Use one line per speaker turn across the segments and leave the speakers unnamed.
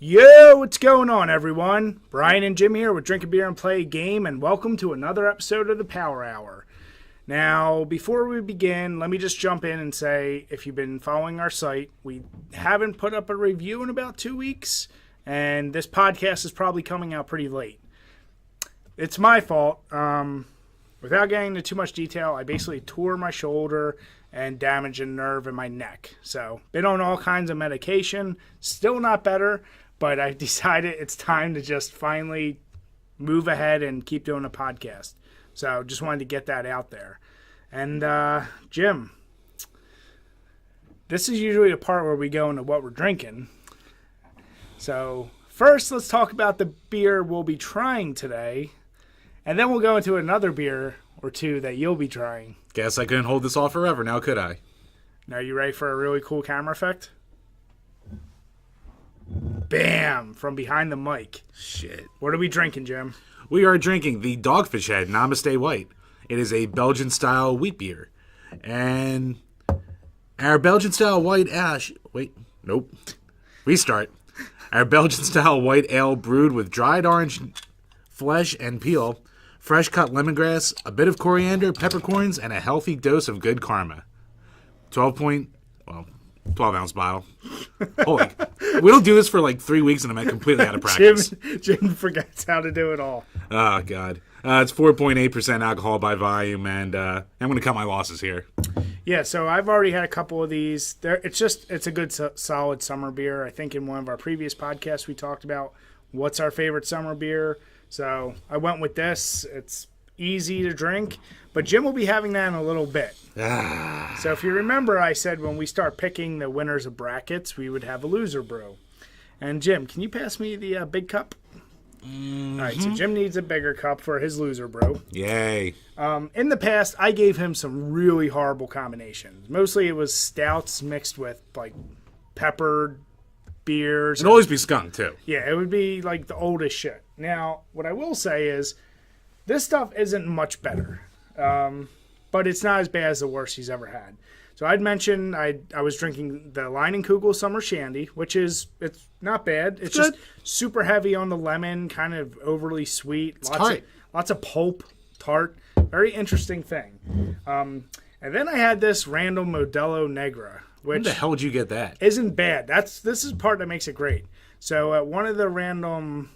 Yo, what's going on, everyone? Brian and Jim here with DrinkABeerandPlayAGame, and welcome to another episode of the Power Hour. Now, before we begin, let me just jump in and say, if you've been following our site, we haven't put up a review in about 2 weeks, and this podcast is probably coming out pretty late. It's my fault. Without getting into too much detail, I basically tore my shoulder and damaged a nerve in my neck. So, been on all kinds of medication, still not better. But I decided it's time to just finally move ahead and keep doing a podcast. So just wanted to get that out there. And Jim, this is usually the part where we go into what we're drinking. So first, let's talk about the beer we'll be trying today. And then we'll go into another beer or two that you'll be trying.
Guess I couldn't hold this off forever now, could I?
Now, you ready for a really cool camera effect? Bam! From behind the mic.
Shit.
What are we drinking, Jim?
We are drinking the Dogfish Head Namaste White. It is a Belgian-style wheat beer. And our Belgian-style white ash... Wait, nope. Restart. Our Belgian-style white ale brewed with dried orange flesh and peel, fresh-cut lemongrass, a bit of coriander, peppercorns, and a healthy dose of good karma. 12-ounce bottle. Holy. We don't do this for like 3 weeks and I'm completely out of practice.
Jim forgets how to do it all.
Oh, God. It's 4.8% alcohol by volume, and I'm going to cut my losses here.
Yeah, so I've already had a couple of these. It's a good, solid summer beer. I think in one of our previous podcasts we talked about what's our favorite summer beer. So I went with this. It's easy to drink, but Jim will be having that in a little bit. So if you remember, I said when we start picking the winners of brackets, we would have a loser brew. And Jim, can you pass me the big cup? Mm-hmm. All right, so Jim needs a bigger cup for his loser brew.
Yay.
In the past, I gave him some really horrible combinations. Mostly it was stouts mixed with like peppered beers.
It'd always be skunk, too.
Yeah, it would be like the oldest shit. Now, what I will say is this stuff isn't much better. But it's not as bad as the worst he's ever had. So I'd mentioned I was drinking the Leinenkugel Summer Shandy, which it's not bad. It's just super heavy on the lemon, kind of overly sweet. Lots of pulp, tart. Very interesting thing. And then I had this random Modelo Negra, which
when the hell did you get that?
Isn't bad. This is the part that makes it great. So at one of the random,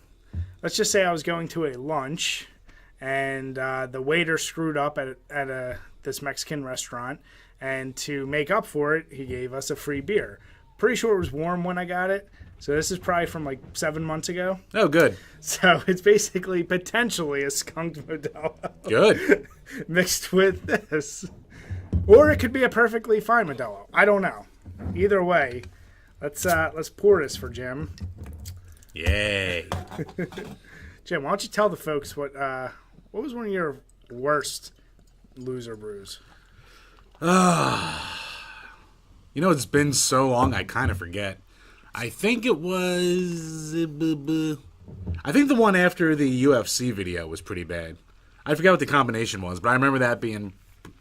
let's just say I was going to a lunch. And the waiter screwed up at this Mexican restaurant. And to make up for it, he gave us a free beer. Pretty sure it was warm when I got it. So this is probably from like 7 months ago.
Oh, good.
So it's basically potentially a skunked Modelo.
Good.
Mixed with this. Or it could be a perfectly fine Modelo. I don't know. Either way, let's pour this for Jim.
Yay.
Jim, why don't you tell the folks what was one of your worst loser brews?
It's been so long, I kind of forget. I think it was... I think the one after the UFC video was pretty bad. I forget what the combination was, but I remember that being...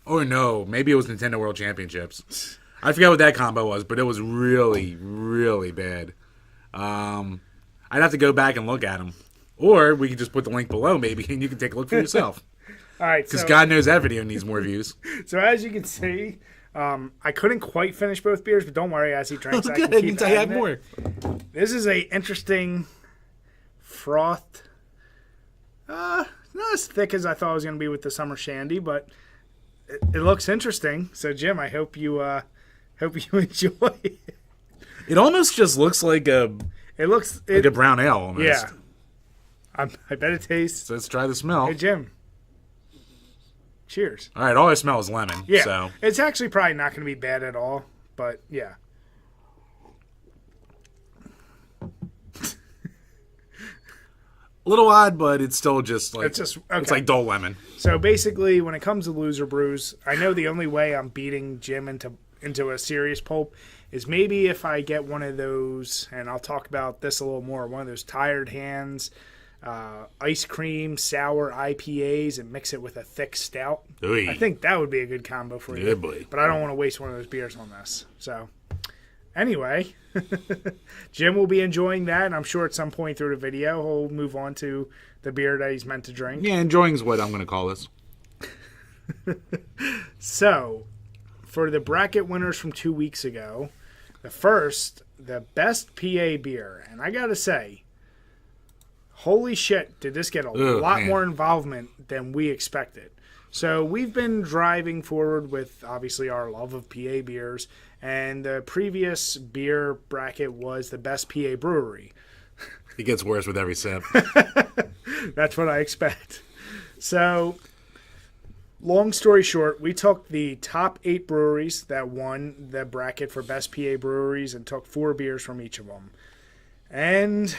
Oh, no, maybe it was Nintendo World Championships. I forget what that combo was, but it was really, really bad. I'd have to go back and look at them. Or we can just put the link below, maybe, and you can take a look for yourself.
All right.
Because God knows that video needs more views.
So as you can see, I couldn't quite finish both beers, but don't worry, as he drinks, I
good.
can keep
I have more.
This is a interesting froth. Not as thick as I thought it was going to be with the Summer Shandy, but it looks interesting. So Jim, I hope you enjoy it.
It almost just looks like a brown ale almost.
Yeah. I bet it tastes.
So let's try the smell.
Hey, Jim. Cheers.
All right, all I smell is lemon.
Yeah.
So.
It's actually probably not going to be bad at all, but yeah.
A little odd, but it's still just like...
It's
like dull lemon.
So basically, when it comes to loser brews, I know the only way I'm beating Jim into a serious pulp is maybe if I get one of those, and I'll talk about this a little more, one of those Tired Hands ice cream sour IPAs and mix it with a thick stout.
Oy.
I think that would be a good combo for you.
Yeah, boy.
But I don't want to waste one of those beers on this. So anyway, Jim will be enjoying that, and I'm sure at some point through the video he'll move on to the beer that he's meant to drink.
Yeah, enjoying is what I'm going to call this.
So, for the bracket winners from 2 weeks ago, the best PA beer, and I gotta say, holy shit, did this get a lot more involvement than we expected. So we've been driving forward with, obviously, our love of PA beers, and the previous beer bracket was the best PA brewery.
It gets worse with every sip.
That's what I expect. So, long story short, we took the top 8 breweries that won the bracket for best PA breweries and took 4 beers from each of them. And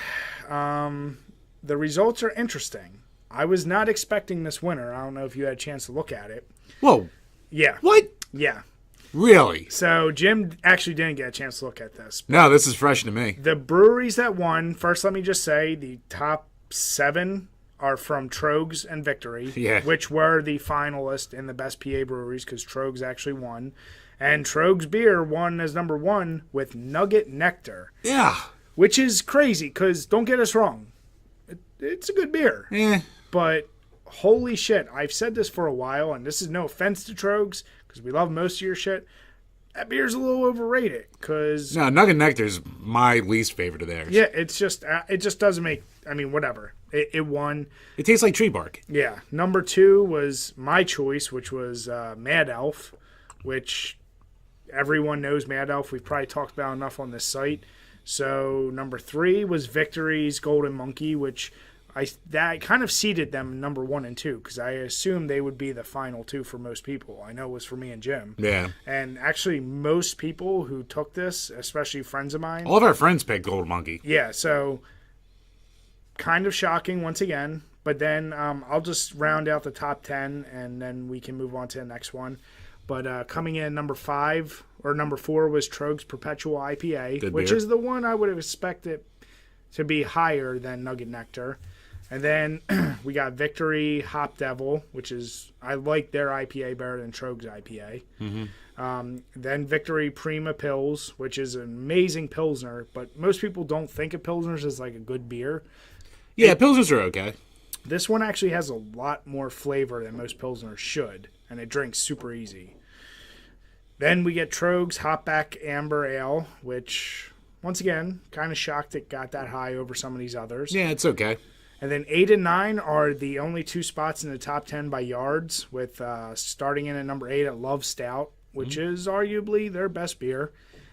the results are interesting. I was not expecting this winner. I don't know if you had a chance to look at it.
Whoa.
Yeah.
What?
Yeah.
Really?
So Jim actually didn't get a chance to look at this.
No, this is fresh to me.
The breweries that won, first let me just say, the top 7 are from Trogs and Victory, which were the finalists in the best PA breweries because Trogs actually won. And Trogs beer won as number 1 with Nugget Nectar.
Yeah.
Which is crazy because, don't get us wrong, it's a good beer.
Yeah.
But holy shit, I've said this for a while, and this is no offense to Trogs because we love most of your shit. That beer's a little overrated because...
No, Nugget Nectar is my least favorite of theirs.
Yeah, it just doesn't make... I mean, whatever. It won.
It tastes like tree bark.
Yeah. Number 2 was my choice, which was Mad Elf, which everyone knows Mad Elf. We've probably talked about enough on this site. So number 3 was Victory's Golden Monkey, which that kind of seeded them number 1 and 2 because I assumed they would be the final 2 for most people. I know it was for me and Jim.
Yeah.
And actually, most people who took this, especially friends of mine.
All of our friends picked Golden Monkey.
Yeah, so kind of shocking once again. But then I'll just round out the top 10 and then we can move on to the next one. But coming in number 5 or number 4 was Trogs Perpetual IPA, which is the one I would have expected to be higher than Nugget Nectar. And then we got Victory Hop Devil, which is, I like their IPA better than Trogs IPA. Mm-hmm. Then Victory Prima Pils, which is an amazing Pilsner, but most people don't think of Pilsners as like a good beer.
Yeah, Pilsners are okay.
This one actually has a lot more flavor than most Pilsners should, and it drinks super easy. Then we get Trogs Hopback Amber Ale, which, once again, kind of shocked it got that high over some of these others.
Yeah, it's okay.
And then 8 and 9 are the only 2 spots in the top 10 by yards, with starting in at number 8 at Love Stout, which is arguably their best beer.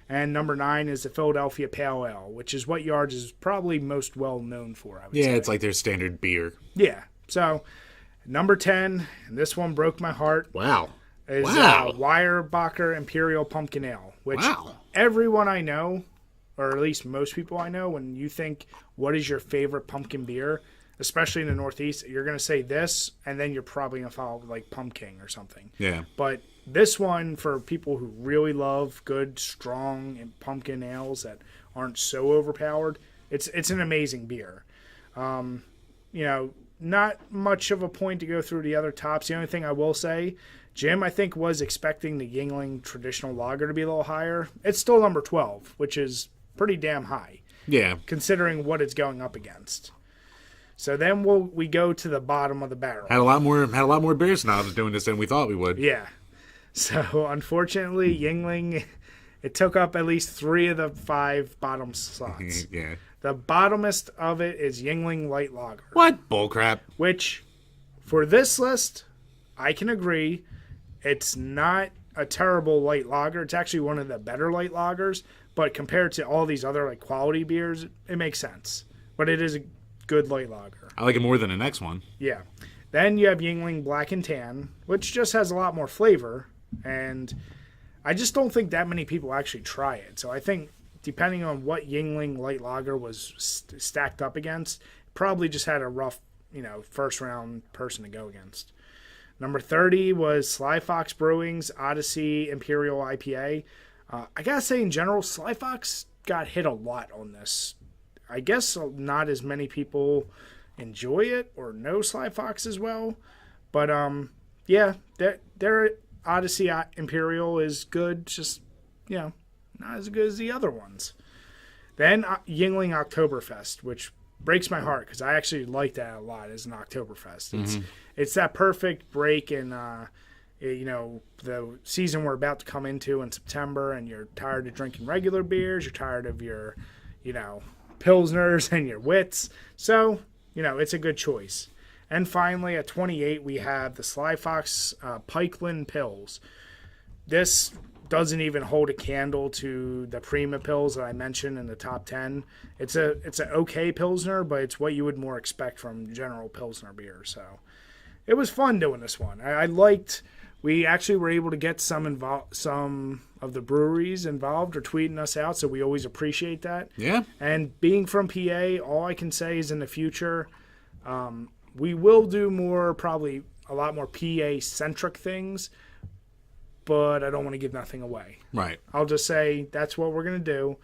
And number 9 is the Philadelphia Pale Ale, which is what Yards is probably most well known for, I would say.
Yeah, it's like their standard beer.
Yeah. So, number 10, and this one broke my heart.
Wow.
Is Weyerbacher Imperial Pumpkin Ale, which everyone I know, or at least most people I know, when you think, what is your favorite pumpkin beer, especially in the Northeast, you're going to say this, and then you're probably going to follow like Pumpkin or something.
Yeah.
But this one, for people who really love good, strong pumpkin ales that aren't so overpowered, it's an amazing beer. Not much of a point to go through the other tops. The only thing I will say, Jim, I think, was expecting the Yuengling traditional lager to be a little higher. It's still number 12, which is pretty damn high.
Yeah. Considering
what it's going up against. So then we go to the bottom of the barrel.
Had a lot more beer snobs doing this than we thought we would.
Yeah. So unfortunately, Yuengling, it took up at least 3 of the 5 bottom slots.
Yeah.
The bottomest of it is Yuengling Light Lager.
What bullcrap?
Which, for this list, I can agree, it's not a terrible light lager. It's actually one of the better light lagers, but compared to all these other like quality beers, it makes sense. But it is a good light lager.
I like it more than the next one.
Yeah. Then you have Yuengling Black and Tan, which just has a lot more flavor, and I just don't think that many people actually try it. So I think depending on what Yuengling light lager was stacked up against, probably just had a rough, first round person to go against. Number 30 was Sly Fox Brewing's Odyssey Imperial IPA. I gotta say, in general, Sly Fox got hit a lot on this. I guess not as many people enjoy it or know Sly Fox as well. But, their Odyssey Imperial is good. Just, not as good as the other ones. Then Yingling Oktoberfest, which breaks my heart because I actually like that a lot as an Oktoberfest. It's that perfect break in the season we're about to come into in September, and you're tired of drinking regular beers, you're tired of your Pilsners and your Wits. So, it's a good choice. And finally, at 28, we have the Sly Fox Pikeland Pils. This doesn't even hold a candle to the Prima Pils that I mentioned in the top 10. It's an okay Pilsner, but it's what you would more expect from general Pilsner beer. So it was fun doing this one. I liked. We actually were able to get some of the breweries involved or tweeting us out, so we always appreciate that.
Yeah.
And being from PA, all I can say is in the future, we will do probably a lot more PA-centric things, but I don't want to give nothing away.
Right.
I'll just say that's what we're going to do.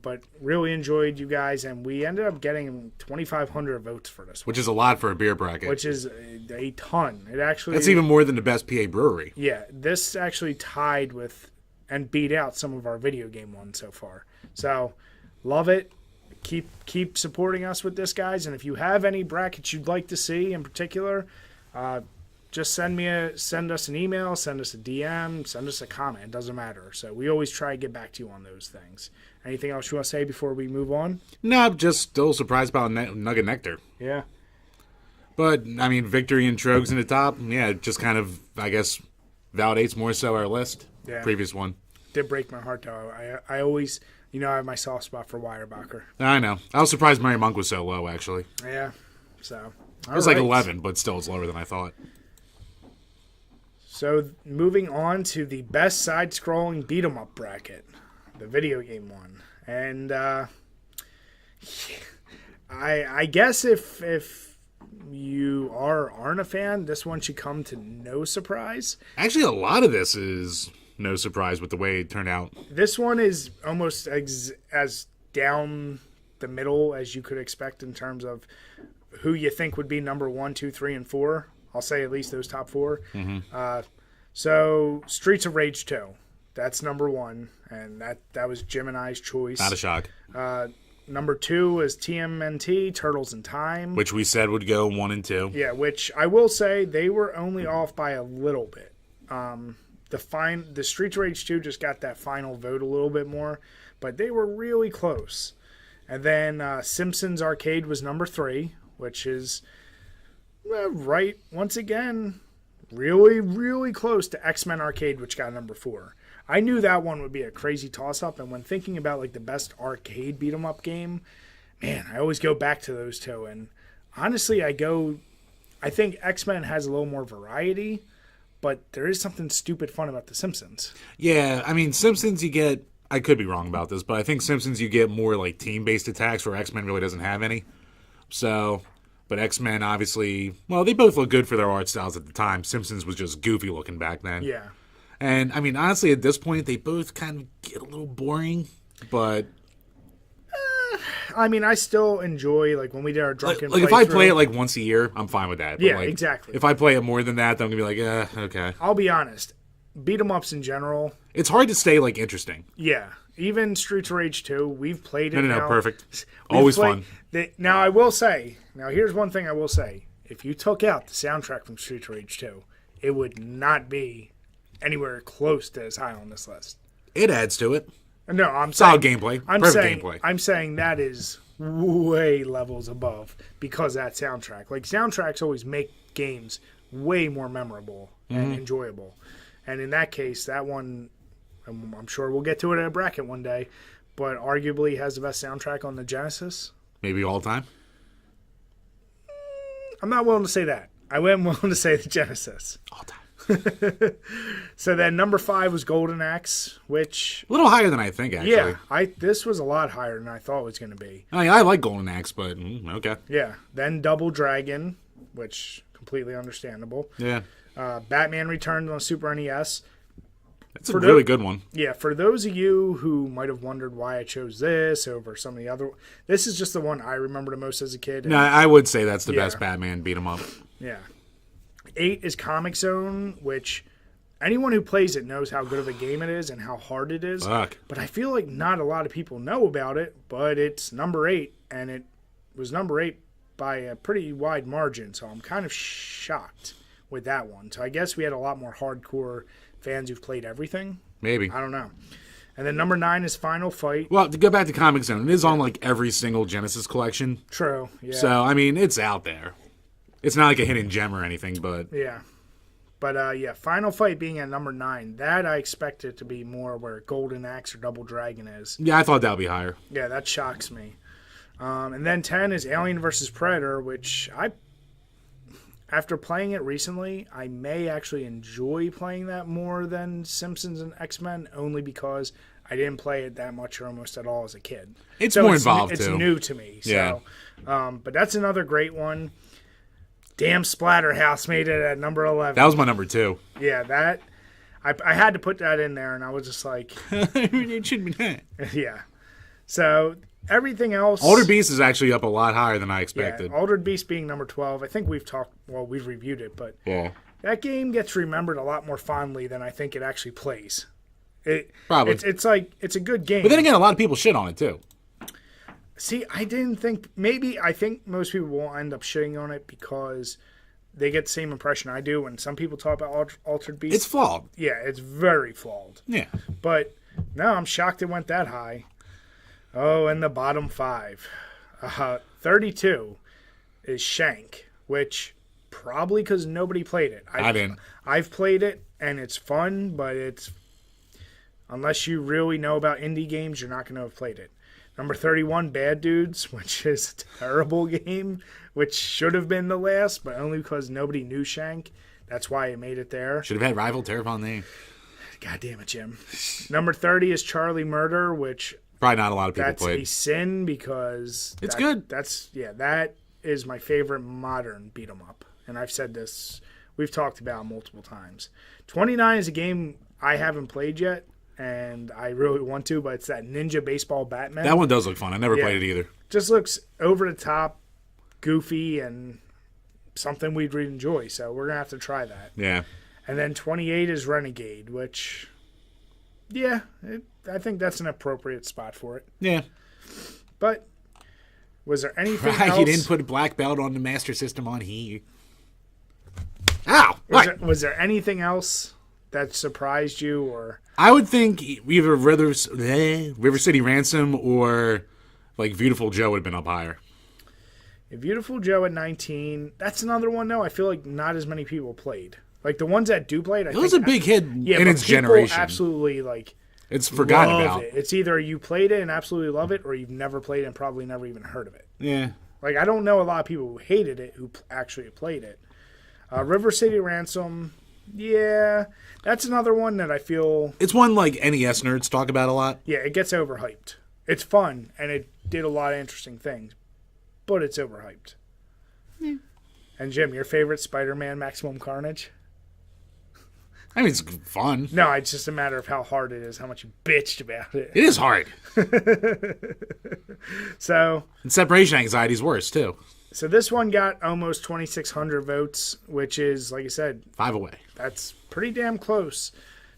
But really enjoyed you guys, and we ended up getting 2,500 votes for this one.
Which is a lot for a beer bracket.
Which is a ton. That's
even more than the best PA brewery.
Yeah, this actually tied with and beat out some of our video game ones so far. So, love it. Keep supporting us with this, guys. And if you have any brackets you'd like to see in particular, just send us an email, send us a DM, send us a comment. It doesn't matter. So we always try to get back to you on those things. Anything else you want to say before we move on?
No, I'm just still surprised about Nugget Nectar.
Yeah.
But, I mean, Victory and Trogs in the top, yeah, it just kind of, I guess, validates more so our list.
Yeah.
Previous one.
Did break my heart, though. I always, I have my soft spot for Weyerbacher.
I know. I was surprised Mary Monk was so low, actually.
Yeah. So,
it was like 11, but still it's lower than I thought.
So, moving on to the best side-scrolling beat-em-up bracket, the video game one. And I guess if you aren't a fan, this one should come to no surprise.
Actually, a lot of this is no surprise with the way it turned out.
This one is almost as down the middle as you could expect in terms of who you think would be number 1, 2, 3, and 4. I'll say at least those top 4.
Mm-hmm.
So Streets of Rage 2, that's number 1, and that was Jim and I's choice.
Not a shock.
Number 2 is TMNT, Turtles in Time.
Which we said would go 1 and 2.
Yeah, which I will say they were only off by a little bit. The Streets of Rage 2 just got that final vote a little bit more, but they were really close. And then Simpsons Arcade was number 3, which is right, once again, really, really close to X-Men Arcade, which got number 4. I knew that one would be a crazy toss-up, and when thinking about like the best arcade beat-em-up game, man, I always go back to those two. And honestly, I think X-Men has a little more variety, but there is something stupid fun about The Simpsons.
Yeah, I mean, Simpsons you get, I could be wrong about this, but I think Simpsons you get more like team-based attacks where X-Men really doesn't have any. So, but X-Men obviously, well, they both look good for their art styles at the time. Simpsons was just goofy looking back then.
Yeah.
And, I mean, honestly, at this point, they both kind of get a little boring, but...
I mean, I still enjoy, like, when we did our drunken
Like, if I play it, like, once a year, I'm fine with that. But,
yeah,
like,
exactly.
If I play it more than that, then I'm going to be like, okay.
I'll be honest. Beat-em-ups in general...
It's hard to stay, like, interesting.
Yeah. Even Streets of Rage 2, we've played it
No, perfect. Always fun.
Now, I will say... Now, here's one thing I will say. If you took out the soundtrack from Streets of Rage 2, it would not be anywhere close to as high on this list.
It adds to it.
No, I'm
solid
saying...
gameplay.
Gameplay. I'm saying that is way levels above because of that soundtrack. Like, soundtracks always make games way more memorable and enjoyable. And in that case, that one... I'm sure we'll get to it in a bracket one day, but arguably has the best soundtrack on the Genesis.
Maybe all time?
I'm not willing to say that. I am willing to say the Genesis.
All time.
So then number 5 was Golden Axe, which...
A little higher than I think, actually.
Yeah, this was a lot higher than I thought it was going to be.
I mean, I like Golden Axe, but okay.
Yeah. Then Double Dragon, which completely understandable.
Yeah.
Batman Returns on Super NES.
It's a really good one.
Yeah, for those of you who might have wondered why I chose this over some of the other... This is just the one I remember the most as a kid.
No, I would say that's the best Batman beat 'em up.
Yeah. 8 is Comic Zone, which anyone who plays it knows how good of a game it is and how hard it is.
Fuck.
But I feel like not a lot of people know about it, but it's number 8, and it was number 8 by a pretty wide margin, so I'm kind of shocked with that one. So I guess we had a lot more hardcore fans who've played everything.
Maybe.
I don't know. And then number 9 is Final Fight.
Well, to go back to Comic Zone, it is on like every single Genesis collection.
True, yeah.
So, I mean, it's out there. It's not like a hidden gem or anything, but...
Yeah. But, yeah, Final Fight being at number 9, that I expect it to be more where Golden Axe or Double Dragon is.
Yeah, I thought that would be higher.
Yeah, that shocks me. And then 10 is Alien vs. Predator, which after playing it recently, I may actually enjoy playing that more than Simpsons and X-Men, only because I didn't play it that much or almost at all as a kid.
It's more involved,
too. It's new to me.
Yeah.
So, but that's another great one. Damn Splatterhouse made it at number 11.
That was my number 2.
Yeah, that... I had to put that in there, and I was just like...
It should be that.
Yeah. So... Everything else...
Altered Beast is actually up a lot higher than I expected.
Yeah, Altered Beast being number 12. I think we've reviewed it, but that game gets remembered a lot more fondly than I think it actually plays.
Probably.
It's like, it's a good game.
But then again, a lot of people shit on it, too.
See, I didn't think... I think most people won't end up shitting on it because they get the same impression I do when some people talk about Altered Beast.
It's flawed.
Yeah, it's very flawed.
Yeah.
But, no, I'm shocked it went that high. Oh, and the bottom 5. 32 is Shank, which probably because nobody played it.
I didn't.
I've played it, and it's fun, but it's... Unless you really know about indie games, you're not going to have played it. Number 31, Bad Dudes, which is a terrible game, which should have been the last, but only because nobody knew Shank. That's why it made it there.
Should have had Rival Terrifying name.
God damn it, Jim. Number 30 is Charlie Murder, which...
Probably not a lot of people
That's
played.
a sin because...
It's good.
That is my favorite modern beat 'em up. And I've said this, we've talked about it multiple times. 29 is a game I haven't played yet, and I really want to, but it's that Ninja Baseball Batman.
That one does look fun. I never played it either.
Just looks over the top, goofy, and something we'd really enjoy. So we're going to have to try that.
Yeah.
And then 28 is Renegade, which... Yeah, I think that's an appropriate spot for it.
Yeah.
But was there anything else?
You didn't put a black belt on the Master System on here. Ow!
Was there anything else that surprised you? Or
I would think either River City Ransom or like Beautiful Joe would have been up higher.
Beautiful Joe at 19. That's another one, though. I feel like not as many people played. Like, the ones that do play it,
It was a big hit in its generation.
Absolutely, like,
it's forgotten
love
about.
It. It's either you played it and absolutely love it, or you've never played it and probably never even heard of it.
Yeah.
Like, I don't know a lot of people who hated it who actually played it. River City Ransom, yeah. That's another one that I feel...
It's one, like, NES nerds talk about a lot.
Yeah, it gets overhyped. It's fun, and it did a lot of interesting things, but it's overhyped. Yeah. And, Jim, your favorite Spider-Man Maximum Carnage?
I mean, it's fun.
No, it's just a matter of how hard it is, how much you bitched about it.
It is hard.
So...
And separation anxiety is worse, too.
So this one got almost 2,600 votes, which is, like I said...
5 away.
That's pretty damn close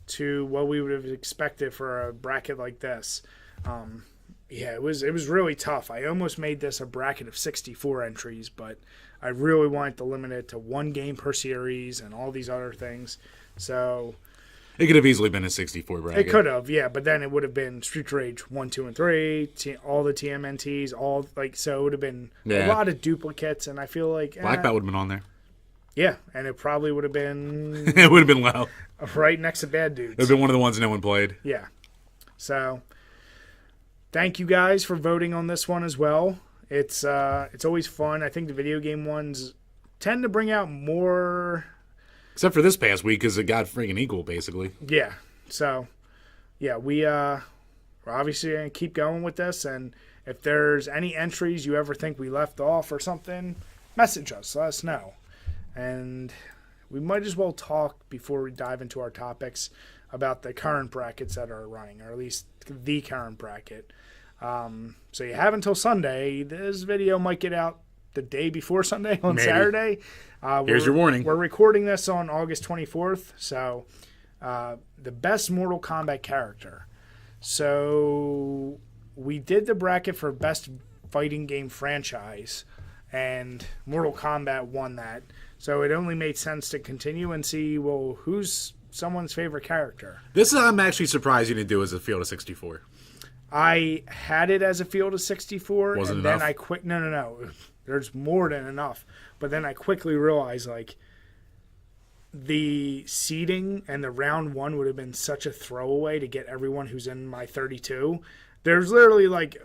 to what we would have expected for a bracket like this. Yeah, it was really tough. I almost made this a bracket of 64 entries, but I really wanted to limit it to one game per series and all these other things. So
it could have easily been a 64 bracket.
It could have, yeah, but then it would have been Street Rage 1, 2, and 3, all the TMNTs, all like so it would have been a lot of duplicates, and I feel like
Black Belt would have been on there.
Yeah, and it probably would have been
it would have been low.
Right next to Bad Dudes.
It would have been one of the ones no one played.
Yeah. So thank you guys for voting on this one as well. It's always fun. I think the video game ones tend to bring out more.
Except for this past week, because it got freaking equal, basically.
Yeah. So, yeah, we're obviously going to keep going with this. And if there's any entries you ever think we left off or something, message us. Let us know. And we might as well talk before we dive into our topics about the current brackets that are running, or at least the current bracket. So you have until Sunday. This video might get out the day before Sunday on Saturday.
Here's your warning.
We're recording this on August 24th, so the best Mortal Kombat character. So we did the bracket for best fighting game franchise, and Mortal Kombat won that. So it only made sense to continue and see, well, who's someone's favorite character.
This I'm actually surprised you didn't do as a field of 64.
I had it as a field of 64,
Wasn't
and
enough?
then no. There's more than enough. But then I quickly realized, like, the seeding and the round one would have been such a throwaway to get everyone who's in my 32. There's literally, like,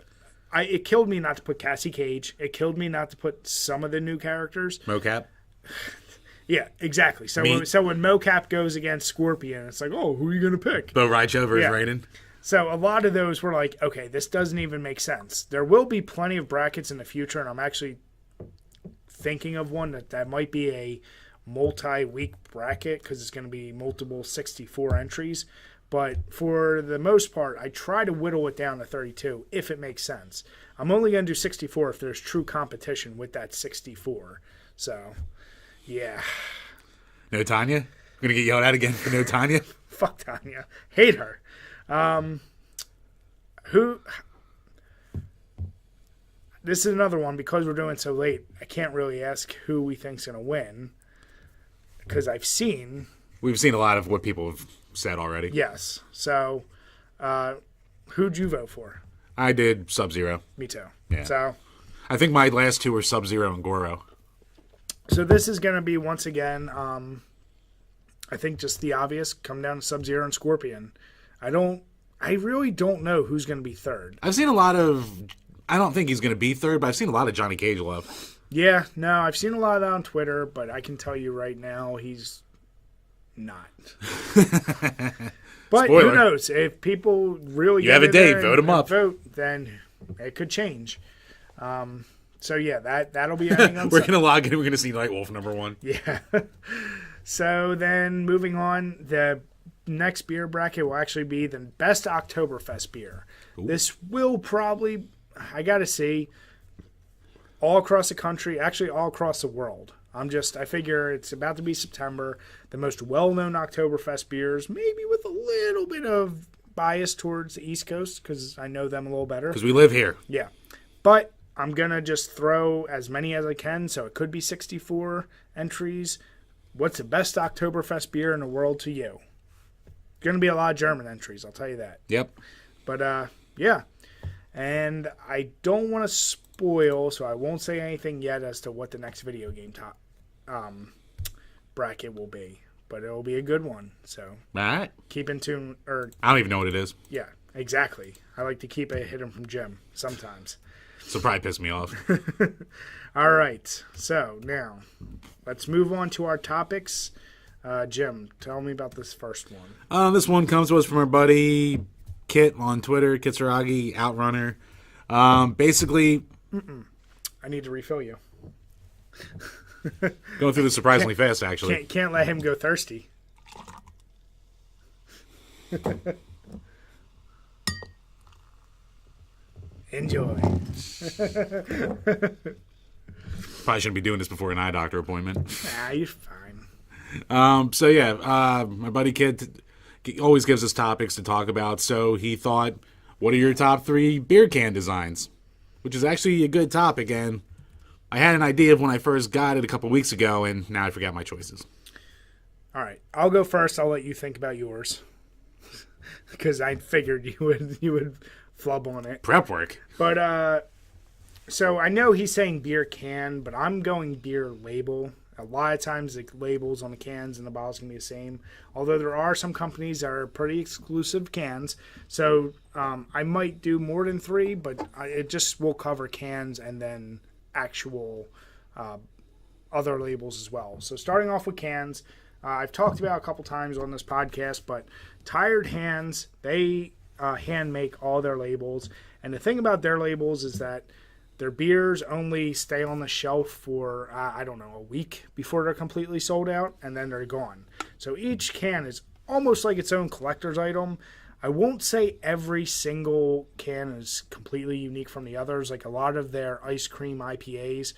it killed me not to put Cassie Cage. It killed me not to put some of the new characters.
Mocap?
Yeah, exactly. So when Mocap goes against Scorpion, it's like, oh, who are you going to pick?
Bo Raicho versus Raiden?
So a lot of those were like, okay, this doesn't even make sense. There will be plenty of brackets in the future, and I'm actually thinking of one that might be a multi-week bracket because it's going to be multiple 64 entries. But for the most part, I try to whittle it down to 32 if it makes sense. I'm only going to do 64 if there's true competition with that 64. So, yeah.
No Tanya? I'm going to get yelled at again for no Tanya?
Fuck Tanya. Hate her. This is another one because we're doing so late. I can't really ask who we think's gonna win because we've seen
a lot of what people have said already.
Yes. So, who'd you vote for?
I did Sub-Zero.
Me too.
Yeah.
So,
I think my last two were Sub-Zero and Goro.
So this is gonna be once again. I think just the obvious come down to Sub-Zero and Scorpion. I really don't know who's going to be third.
I've seen a lot of... I don't think he's going to be third, but I've seen a lot of Johnny Cage love.
Yeah, no, I've seen a lot of that on Twitter, but I can tell you right now he's not. But
Spoiler.
Who knows? If people really
You have a day, vote him up.
Vote, then it could change. So yeah, that'll be ending on
We're going to log in and we're going to see Nightwolf #1.
Yeah. So then moving on, the next beer bracket will actually be the best Oktoberfest beer. Ooh. This will probably, I got to see, all across the country, actually all across the world. I figure it's about to be September. The most well-known Oktoberfest beers, maybe with a little bit of bias towards the East Coast because I know them a little better.
Because we live here.
Yeah. But I'm going to just throw as many as I can, so it could be 64 entries. What's the best Oktoberfest beer in the world to you? Going to be a lot of German entries, I'll tell you that.
Yep.
But, yeah. And I don't want to spoil, so I won't say anything yet as to what the next video game bracket will be. But it will be a good one, so.
All right.
Keep in tune.
I don't even know what it is.
Yeah, exactly. I like to keep it hidden from Jim sometimes.
So probably piss me off.
All right. So now, let's move on to our topics. Jim, tell me about this first one.
This one comes to us from our buddy Kit on Twitter, Kitsuragi, Outrunner. Basically...
I need to refill you.
Going through this surprisingly fast, actually.
Can't let him go thirsty. Enjoy.
Probably shouldn't be doing this before an eye doctor appointment.
Nah, you're fine.
My buddy Kid always gives us topics to talk about. So he thought, what are your top 3 beer can designs? Which is actually a good topic, and I had an idea of when I first got it a couple weeks ago, and now I forgot my choices.
All right, I'll go first. I'll let you think about yours because I figured you would flub on it.
Prep work.
But so I know he's saying beer can, but I'm going beer label. A lot of times the labels on the cans and the bottles can be the same. Although there are some companies that are pretty exclusive cans. So I might do more than 3, but it just will cover cans and then actual other labels as well. So starting off with cans, I've talked about a couple times on this podcast, but Tired Hands, they hand make all their labels. And the thing about their labels is that their beers only stay on the shelf for, a week before they're completely sold out, and then they're gone. So each can is almost like its own collector's item. I won't say every single can is completely unique from the others. Like a lot of their ice cream IPAs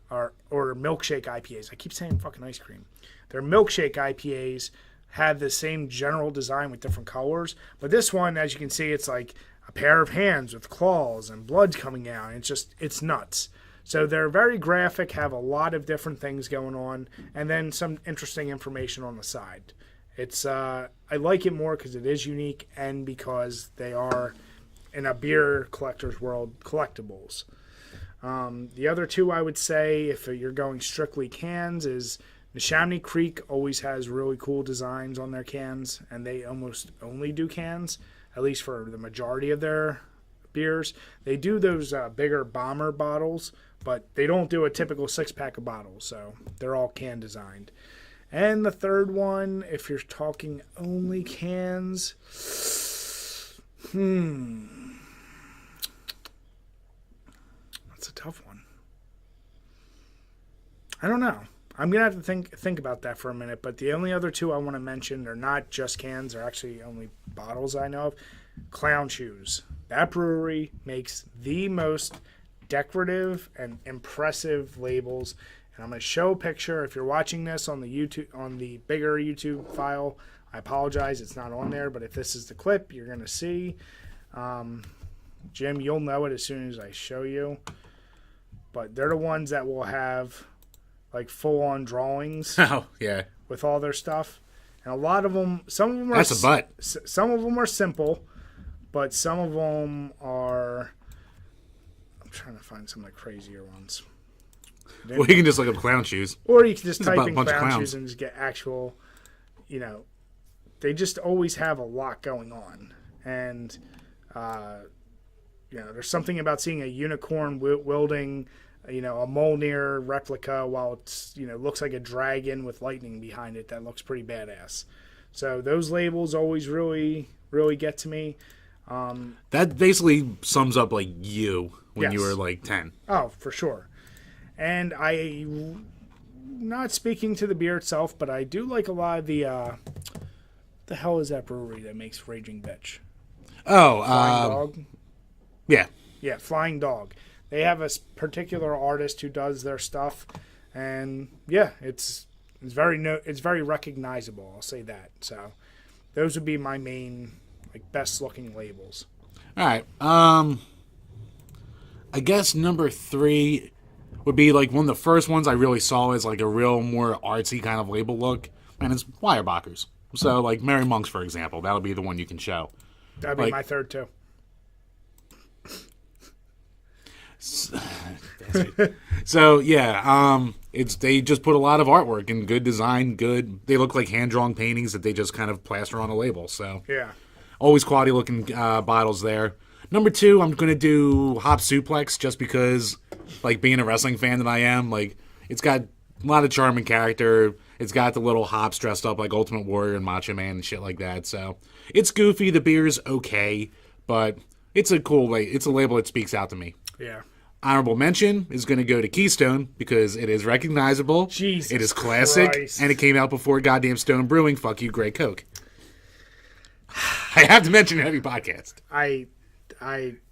or milkshake IPAs. I keep saying fucking ice cream. Their milkshake IPAs had the same general design with different colors. But this one, as you can see, it's like a pair of hands with claws and blood coming out. It's nuts. So they're very graphic, have a lot of different things going on, and then some interesting information on the side. It's I like it more because it is unique and because they are, in a beer collector's world, collectibles. The other two I would say, if you're going strictly cans, is Neshaminy Creek always has really cool designs on their cans, and they almost only do cans, at least for the majority of their beers. They do those bigger bomber bottles, but they don't do a typical 6-pack of bottles, so they're all can designed. And the third one, if you're talking only cans, that's a tough one. I don't know. I'm going to have to think about that for a minute, but the only other two I want to mention are not just cans, they're actually only bottles I know of. Clown Shoes. That brewery makes the most decorative and impressive labels. And I'm going to show a picture. If you're watching this on the bigger YouTube file, I apologize, it's not on there. But if this is the clip, you're going to see. Jim, you'll know it as soon as I show you. But they're the ones that will have like full-on drawings.
Oh yeah,
with all their stuff. And a lot of them, some of them are
that's a butt.
Some of them are simple, but some of them are. I'm trying to find some of the crazier ones.
Well, you can just look up Clown Shoes.
Or you can just type in
bunch of
Clown
clowns.
Shoes and just get actual, they just always have a lot going on. And, there's something about seeing a unicorn wielding, a Mjolnir replica while it's, looks like a dragon with lightning behind it. That looks pretty badass. So those labels always really, really get to me.
That basically sums up like you when
Yes.
you were like 10.
Oh, for sure. And not speaking to the beer itself, but I do like a lot of the hell is that brewery that makes Raging Bitch?
Oh,
Flying Dog?
yeah.
Yeah, Flying Dog. They have a particular artist who does their stuff, and yeah, it's very recognizable. I'll say that. So those would be my main best looking labels.
All right. I guess number 3 would be like one of the first ones I really saw as like a real more artsy kind of label look, and it's Weyerbacher's. So like Merry Monks, for example, that'll be the one you can show.
That'd be my third too.
So yeah, they just put a lot of artwork and good design, they look like hand-drawn paintings that they just kind of plaster on a label. So
Yeah.
always quality looking bottles there. Number 2, I'm gonna do Hop Suplex just because, like being a wrestling fan that I am, like it's got a lot of charm and character. It's got the little hops dressed up like Ultimate Warrior and Macho Man and shit like that. So it's goofy. The beer's okay, but it's a cool it's a label that speaks out to me.
Yeah.
Honorable mention is going to go to Keystone because it is recognizable.
Jesus
it is classic,
Christ.
and it came out before goddamn Stone Brewing. Fuck you, Grey Coke. I have to mention it every podcast.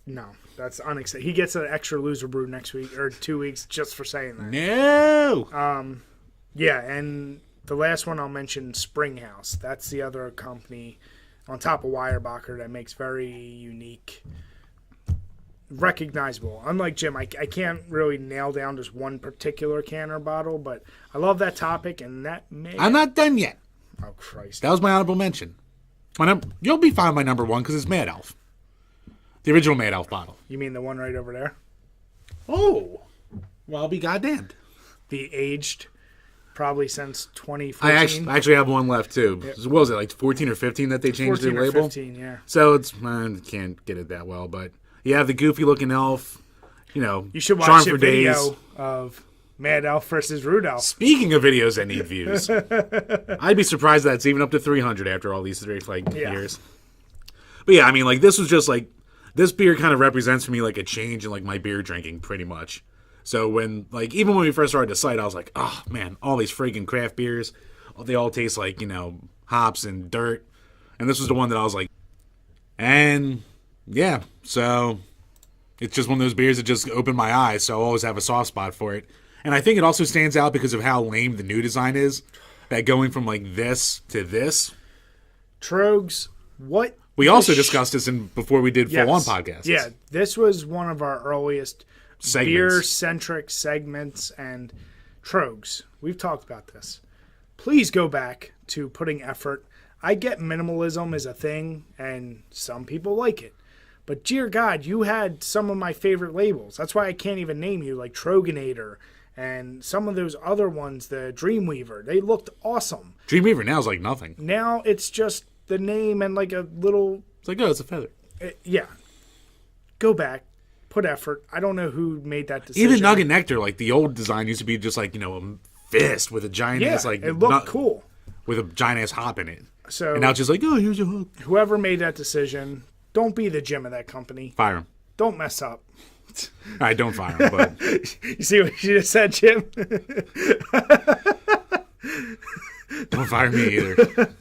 No, that's unacceptable. He gets an extra loser brew next week or 2 weeks just for saying that.
No.
Yeah, and the last one I'll mention, Springhouse. That's the other company on top of Weyerbacher that makes very unique, recognizable. Unlike Jim, I can't really nail down just one particular can or bottle, but I love that topic, and that may...
I'm not done yet.
Oh, Christ.
That was my honorable mention. You'll be fine with my number 1 because it's Mad Elf. The original Mad Elf bottle.
You mean the one right over there?
Oh. Well, I'll be goddamned.
The aged, probably since 2014.
I actually have one left, too. Yep. What was it, like 14 or 15 that they changed their label?
15, yeah.
So it's, I can't get it that well, but you have the goofy-looking elf,
You should
Charm
watch
for
a video
Days.
Of Mad Elf versus Rudolph.
Speaking of videos that need views, I'd be surprised that's even up to 300 after all these 3 years. But yeah, I mean, this was just this beer kind of represents for me a change in my beer drinking pretty much. So when even when we first started the site, I was like, oh man, all these friggin' craft beers, they all taste like hops and dirt, and this was the one that I was like, and yeah, so it's just one of those beers that just opened my eyes. So I always have a soft spot for it, and I think it also stands out because of how lame the new design is. that going from like this to this.
Trogs, what?
We also discussed this before we did full-on podcasts.
Yeah, this was one of our earliest
Segments.
beer-centric segments, and Trogs, we've talked about this. Please go back to putting effort. I get minimalism is a thing, and some people like it. But dear God, you had some of my favorite labels. That's why I can't even name you, like Troganator and some of those other ones, the Dreamweaver. They looked awesome.
Dreamweaver now is like nothing.
Now it's just the name and like a little...
It's like, oh, it's a feather.
Yeah. Go back. Put effort. I don't know who made that decision.
Even Nugget Nectar, like the old design used to be just like, a fist with a giant ass, like...
it looked cool.
With a giant ass hop in it.
So,
and now it's just like, oh, here's your hook.
Whoever made that decision, don't be the Jim of that company.
Fire him.
Don't mess up.
All right, don't fire him. But
you see what you just said, Jim?
don't fire me either.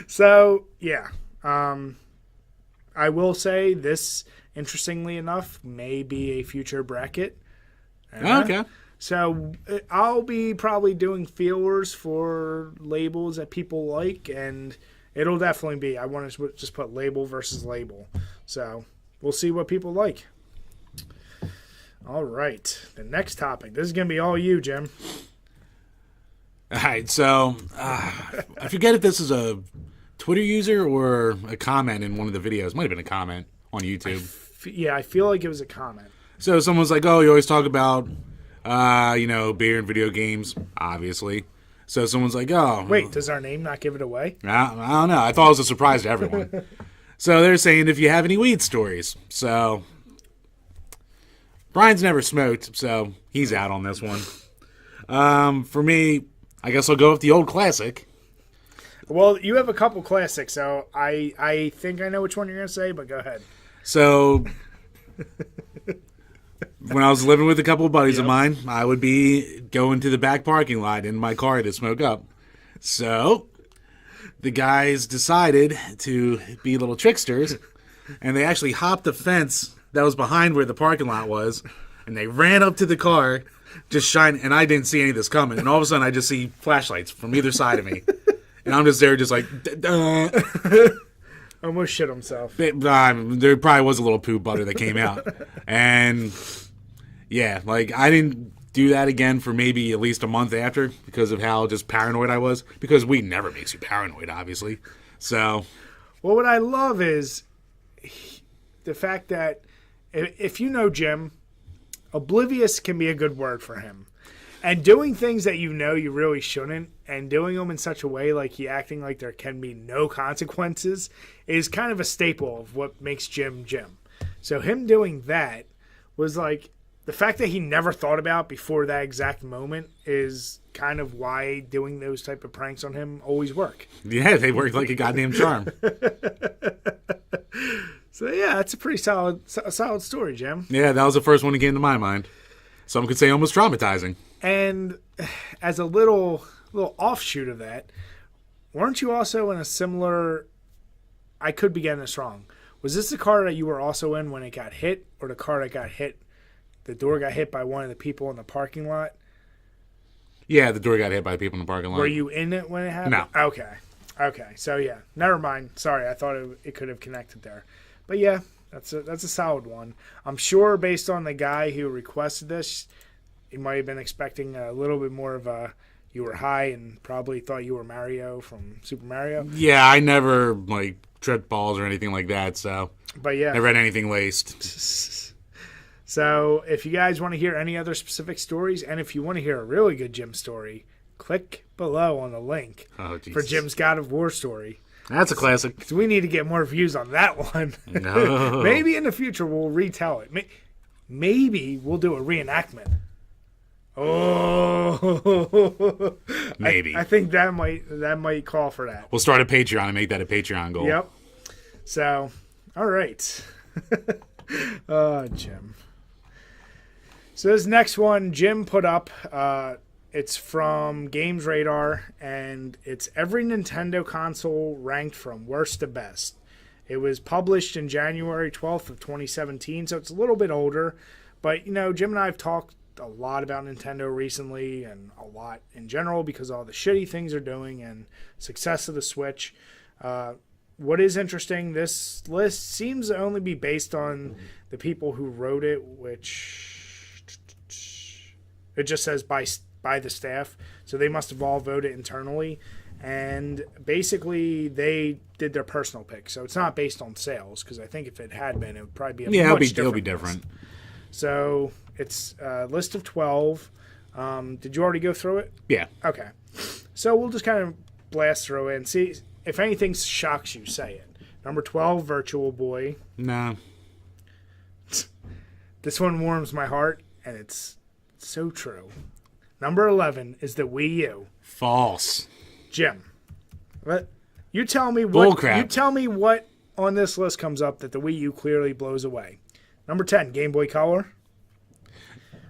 So, yeah. I will say this, interestingly enough, may be a future bracket.
Okay.
So I'll be probably doing feelers for labels that people like, and it'll definitely be, I want to just put label versus label. So we'll see what people like. All right. The next topic. This is going to be all you, Jim.
All right. So I forget if this is a Twitter user or a comment in one of the videos. Might have been a comment on YouTube.
I feel like it was a comment.
So someone's like, oh, you always talk about, beer and video games, obviously. So someone's like, oh.
Wait, does our name not give it away?
I don't know. I thought it was a surprise to everyone. So they're saying if you have any weed stories. So Brian's never smoked, so he's out on this one. For me, I guess I'll go with the old classic.
Well, you have a couple classics, so I think I know which one you're going to say, but go ahead.
So when I was living with a couple of buddies of mine, I would be going to the back parking lot in my car to smoke up. So the guys decided to be little tricksters, and they actually hopped the fence that was behind where the parking lot was, and they ran up to the car, just shining, and I didn't see any of this coming, and all of a sudden I just see flashlights from either side of me, and I'm just there just like,
almost shit himself.
There probably was a little poo butter that came out, and yeah, like I didn't do that again for maybe at least a month after because of how just paranoid I was, because weed never makes you paranoid, obviously. So,
well, what I love is the fact that if you know Jim, oblivious can be a good word for him. And doing things that you know you really shouldn't, and doing them in such a way like he acting like there can be no consequences, is kind of a staple of what makes Jim Jim. So him doing that was like, the fact that he never thought about before that exact moment is kind of why doing those type of pranks on him always work.
Yeah, they work like a goddamn charm.
So yeah, that's a pretty solid story, Jim.
Yeah, that was the first one that came to my mind. Some could say almost traumatizing.
And as a little offshoot of that, weren't you also in a similar... I could be getting this wrong. Was this the car that you were also in when it got hit, or the car that got hit, the door got hit by one of the people in the parking lot?
Yeah, the door got hit by people in the parking lot.
Were you in it when it happened?
No.
Okay. So yeah, never mind. Sorry, I thought it could have connected there. But yeah, that's a solid one. I'm sure based on the guy who requested this, he might have been expecting a little bit more of a, you were high and probably thought you were Mario from Super Mario.
Yeah, I never tripped balls or anything like that, so.
But yeah.
Never had anything laced.
So if you guys want to hear any other specific stories, and if you want to hear a really good Jim story, click below on the link for Jim's God of War story.
That's a classic.
So we need to get more views on that one.
No.
Maybe in the future we'll retell it. Maybe we'll do a reenactment. Oh,
maybe.
I think that might call for that.
We'll start a Patreon and make that a Patreon goal.
Yep. So, all right. Jim. So this next one, Jim put up. It's from Games Radar, and it's every Nintendo console ranked from worst to best. It was published in January 12th of 2017, so it's a little bit older. But, Jim and I have talked a lot about Nintendo recently and a lot in general because of all the shitty things they're doing and success of the Switch. What is interesting, this list seems to only be based on the people who wrote it, which it just says by the staff. So they must have all voted internally. And basically, they did their personal pick. So it's not based on sales, because I think if it had been, it would probably be
it'll be different.
List. So it's a list of 12. Did you already go through it?
Yeah.
Okay. So we'll just kind of blast through it and see. If anything shocks you, say it. Number 12, Virtual Boy.
No. This
one warms my heart, and it's so true. Number 11 is the Wii U.
False.
Jim, you tell me what.
Bullcrap.
You tell me what on this list comes up that the Wii U clearly blows away. Number 10, Game Boy Color.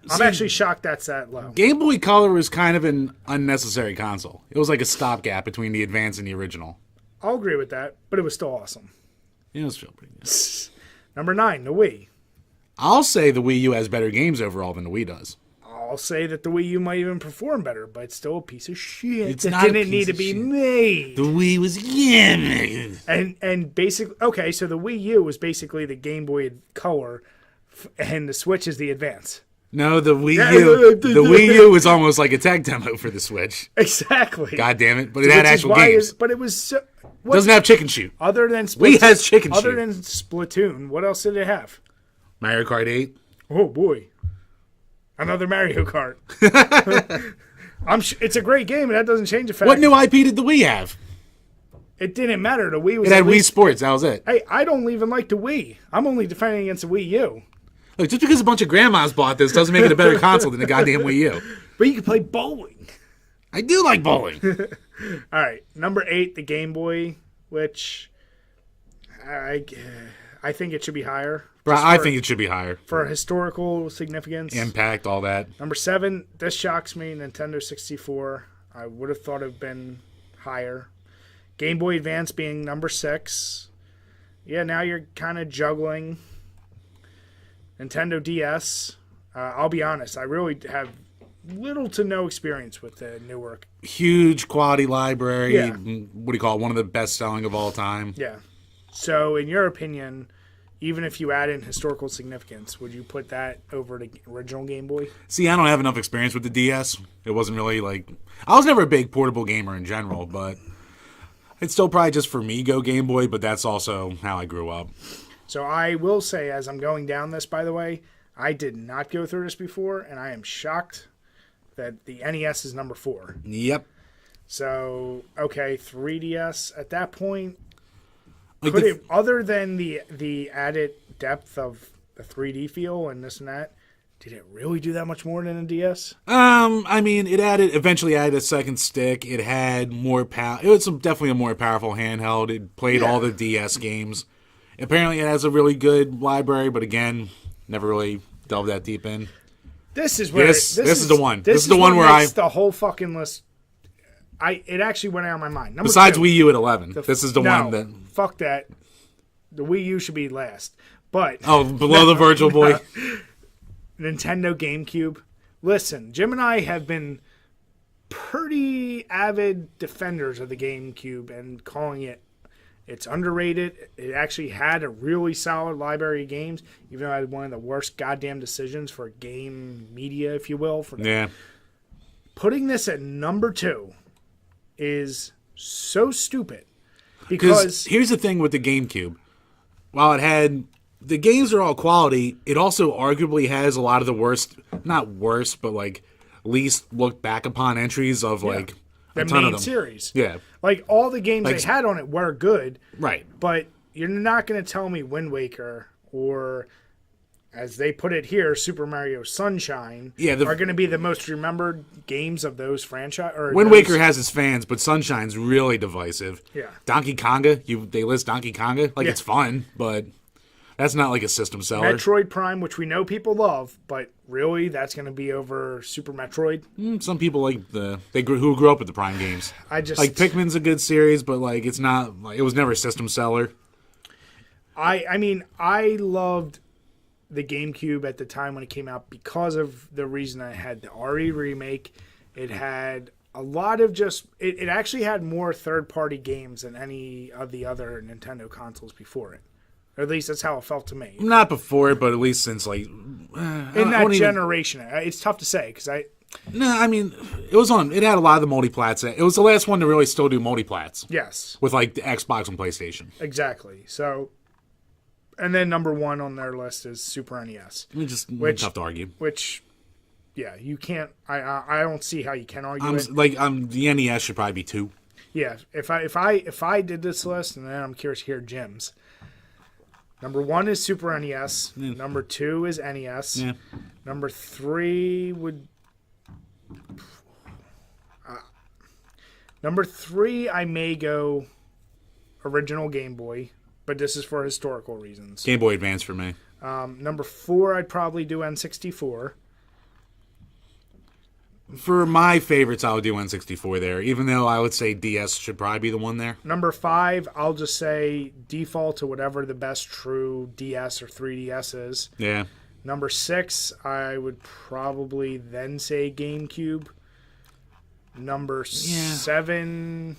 I'm actually shocked that's that low.
Game Boy Color was kind of an unnecessary console. It was like a stopgap between the Advance and the original.
I'll agree with that, but it was still awesome.
It was still pretty good.
Number 9, the Wii.
I'll say the Wii U has better games overall than the Wii does.
I'll say that the Wii U might even perform better, but it's still a piece of shit.
It's
that
not
didn't need to be made.
The Wii was
and basically, okay, so the Wii U was basically the Game Boy Color, and the Switch is the Advance.
No, the Wii U was almost like a tech demo for the Switch.
Exactly.
God damn it! But it had actual games.
But it was so,
doesn't have chicken shoot.
Other than Splatoon,
Wii has chicken shoot.
Other than Splatoon, what else did it have?
Mario Kart 8.
Oh boy, another Mario Kart. It's a great game, and that doesn't change the fact.
What new IP did the Wii have?
It didn't matter. The Wii was.
It had Wii Sports. That was it.
Hey, I don't even like the Wii. I'm only defending against the Wii U.
Look, just because a bunch of grandmas bought this doesn't make it a better console than the goddamn Wii U.
But you can play bowling.
I do like bowling.
All right, number 8, the Game Boy, which I think it should be higher.
I think it should be higher.
For historical significance.
Impact, all that.
Number 7, this shocks me, Nintendo 64. I would have thought it would have been higher. Game Boy Advance being number 6. Yeah, now you're kind of juggling. Nintendo DS. I'll be honest, I really have little to no experience with the newer.
Huge quality library.
Yeah.
What do you call it? One of the best selling of all time.
Yeah. So, in your opinion, even if you add in historical significance, would you put that over the original Game Boy?
See, I don't have enough experience with the DS. It wasn't really like... I was never a big portable gamer in general, but it's still probably just for me go Game Boy, but that's also how I grew up.
So I will say, as I'm going down this, by the way, I did not go through this before, and I am shocked that the NES is number 4.
Yep.
So, okay, 3DS. At that point,
Like
could it, other than the added depth of the 3D feel and this and that, did it really do that much more than a DS?
I mean, it eventually added a second stick. It had more power. It was definitely a more powerful handheld. It played all the DS games. Apparently, it has a really good library, but again, never really delved that deep in.
This is where
this is the one.
This
is the one where
the whole fucking list. It actually went out of my mind. Number
besides
2,
Wii U at 11, this is the one that.
Fuck that. The Wii U should be last, but
below the Virtual Boy.
Nintendo GameCube. Listen, Jim and I have been pretty avid defenders of the GameCube and calling it's underrated. It actually had a really solid library of games, even though it had one of the worst goddamn decisions for game media, if you will.
Yeah.
Putting this at number 2 is so stupid. Because
here's the thing with the GameCube. While it had... The games are all quality, it also arguably has a lot of the worst... Not worst, but like least looked back upon entries of like...
The
a ton
main
of them.
series.
Yeah.
Like, all the games they had on it were good.
Right.
But you're not going to tell me Wind Waker or, as they put it here, Super Mario Sunshine are going to be the most remembered games of those franchise.
Wind Waker has its fans, but Sunshine's really divisive.
Yeah.
Donkey Konga, they list Donkey Konga. Like, it's fun, but that's not like a system seller.
Metroid Prime, which we know people love, but really, that's going to be over Super Metroid?
Some people like who grew up with the Prime games. Like, Pikmin's a good series, but like it's not, like, it was never a system seller.
I mean, I loved the GameCube at the time when it came out because of the reason I had the RE Remake. It had a lot of it actually had more third-party games than any of the other Nintendo consoles before it. Or at least that's how it felt to me.
Not before it, but at least since, like...
in that generation. It's tough to say, because
No, I mean, it had a lot of the multiplats. It was the last one to really still do multiplats.
Yes.
With, like, the Xbox and PlayStation.
Exactly. So, and then number 1 on their list is Super NES.
Which tough to argue.
Which... Yeah, you can't. I don't see how you can argue it.
The NES should probably be 2.
Yeah, if I did this list, and then I'm curious to hear Jim's. Number 1 is Super NES. Yeah. Number 2 is NES.
Yeah.
Number 3 would. Number 3, I may go original Game Boy, but this is for historical reasons.
Game Boy Advance for me.
Number 4, I'd probably do N64.
For my favorites, I would do N64 there, even though I would say DS should probably be the one there.
Number 5, I'll just say default to whatever the best true DS or 3DS is.
Yeah.
Number 6, I would probably then say GameCube. Number 7...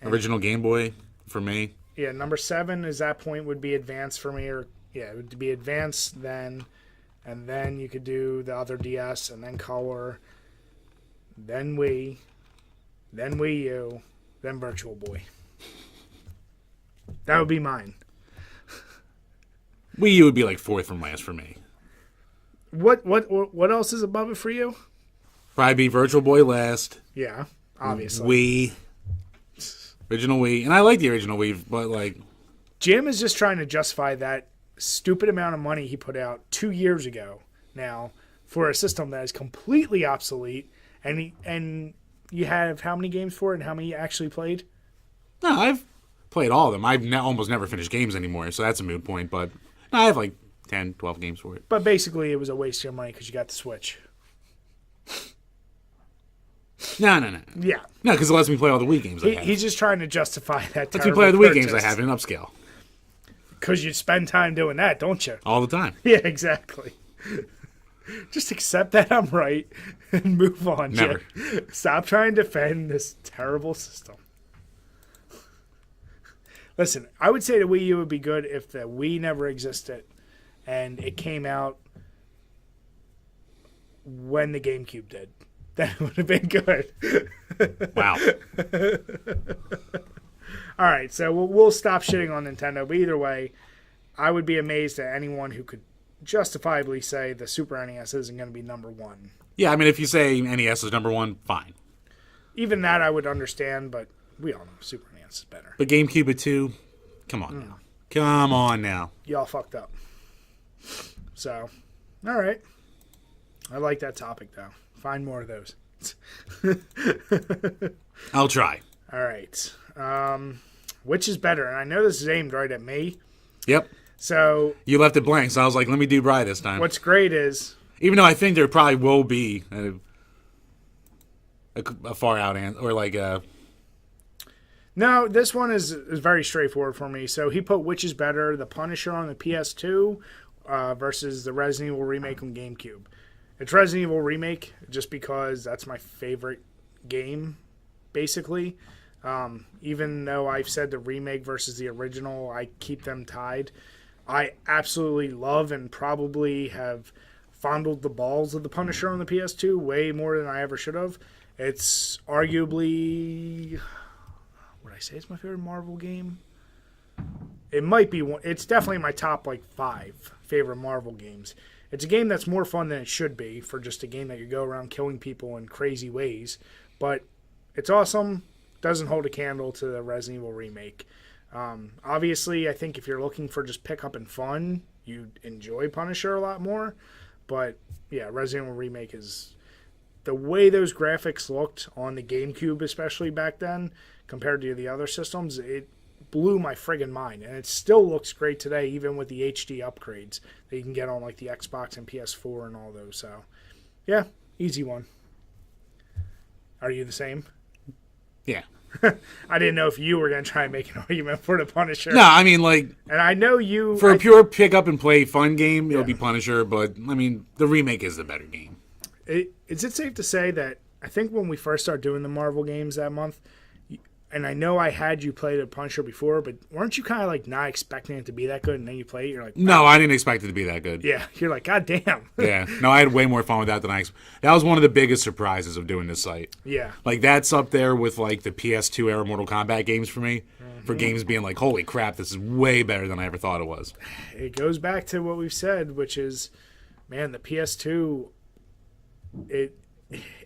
Original Game Boy for me.
Yeah, number 7 is that point would be advanced for me, or it would be advanced then, and then you could do the other DS, and then Color... Then Wii U, then Virtual Boy. That would be mine.
Wii U would be like 4th from last for me.
What else is above it for you?
Probably be Virtual Boy last.
Yeah, obviously.
Original Wii. And I like the original Wii, but like...
Jim is just trying to justify that stupid amount of money he put out 2 years ago now for a system that is completely obsolete. And you have how many games for it and how many you actually played?
No, I've played all of them. I've almost never finished games anymore, so that's a moot point. But no, I have like 10, 12 games for it.
But basically, it was a waste of your money because you got the Switch.
No.
Yeah.
No, because it lets me play all the Wii games I have.
He's just trying to justify that.
Lets me play all the Wii games I have in upscale.
Because you spend time doing that, don't you?
All the time.
Yeah, exactly. Just accept that I'm right and move on.
Never.
Jim. Stop trying to defend this terrible system. Listen, I would say the Wii U would be good if the Wii never existed and it came out when the GameCube did. That would have been good.
Wow.
All right, so we'll stop shitting on Nintendo. But either way, I would be amazed at anyone who could justifiably say the Super NES isn't going to be number 1.
Yeah, I mean, if you say NES is number 1, fine.
Even that I would understand, but we all know Super NES is better.
But GameCube at 2, come on now. Come on now.
Y'all fucked up. So, all right. I like that topic, though. Find more of those.
I'll try.
All right. Which is better? And I know this is aimed right at me.
Yep.
So
you left it blank, so I was like, let me do Bri this time.
What's great is...
Even though I think there probably will be a far out answer, or like a...
No, this one is very straightforward for me. So he put which is better, the Punisher on the PS2 versus the Resident Evil Remake on GameCube. It's Resident Evil Remake just because that's my favorite game, basically. Even though I've said the remake versus the original, I keep them tied. I absolutely love and probably have fondled the balls of the Punisher on the PS2 way more than I ever should have. It's arguably... Would I say it's my favorite Marvel game? It might be one. It's definitely my top 5 favorite Marvel games. It's a game that's more fun than it should be for just a game that you go around killing people in crazy ways. But it's awesome. Doesn't hold a candle to the Resident Evil Remake. Obviously, I think if you're looking for just pickup and fun, you'd enjoy Punisher a lot more. But yeah, Resident Evil Remake is... The way those graphics looked on the GameCube, especially back then, compared to the other systems, it blew my friggin' mind. And it still looks great today, even with the HD upgrades that you can get on the Xbox and PS4 and all those. So, yeah, easy one. Are you the same?
Yeah.
I didn't know if you were going to try and make an argument for the Punisher.
No, I mean, like,
And I know you...
for a pure pick-up-and-play fun game, it'll be Punisher, but, I mean, the remake is the better game.
Is it safe to say that I think when we first started doing the Marvel games that month, and I know I had you play the Punisher before, but weren't you kind of like not expecting it to be that good, and then you play it, you're like... Wow.
No, I didn't expect it to be that good.
Yeah, you're like, God damn.
Yeah, no, I had way more fun with that than I expected. That was one of the biggest surprises of doing this site.
Yeah.
Like, that's up there with, like, the PS2 era Mortal Kombat games for me. For games being like, holy crap, this is way better than I ever thought it was.
It goes back to what we've said, which is, man, the PS2,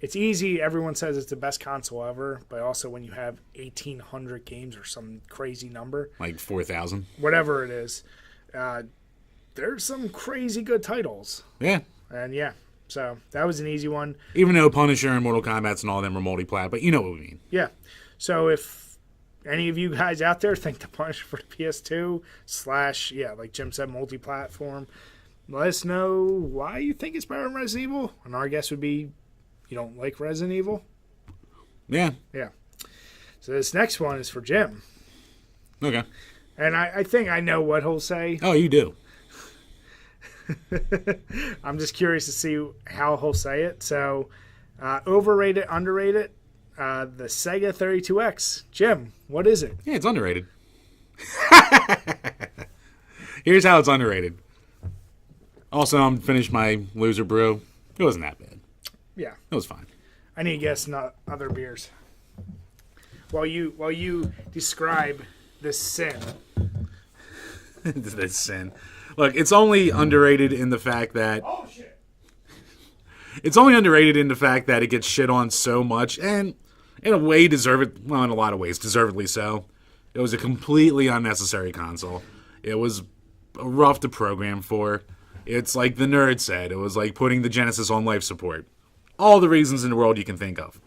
it's easy. Everyone says it's the best console ever, but also when you have 1,800 games or some crazy number.
Like 4,000.
Whatever it is. There's some crazy good titles.
Yeah.
And yeah, so that was an easy one.
Even though Punisher and Mortal Kombat and all of them are multi-plat, but you know what we mean.
Yeah. So if any of you guys out there think the Punisher for the PS2 / like Jim said, multi-platform, let us know why you think it's better than Resident Evil. And our guess would be you don't like Resident Evil.
Yeah.
Yeah. So this next one is for Jim.
Okay.
And I think I know what he'll say.
Oh, you do.
I'm just curious to see how he'll say it. So, overrated, underrated, the Sega 32X. Jim, what is it?
Yeah, it's underrated. Here's how it's underrated. Also, I'm finished my loser brew. It wasn't that bad.
Yeah.
It was fine.
I need to guess not other beers. While you describe this sin.
This sin. Look, it's only underrated in the fact that...
Oh, shit.
It's only underrated in the fact that it gets shit on so much, and in a way, in a lot of ways, deservedly so. It was a completely unnecessary console. It was rough to program for. It's like the nerd said. It was like putting the Genesis on life support. All the reasons in the world you can think of.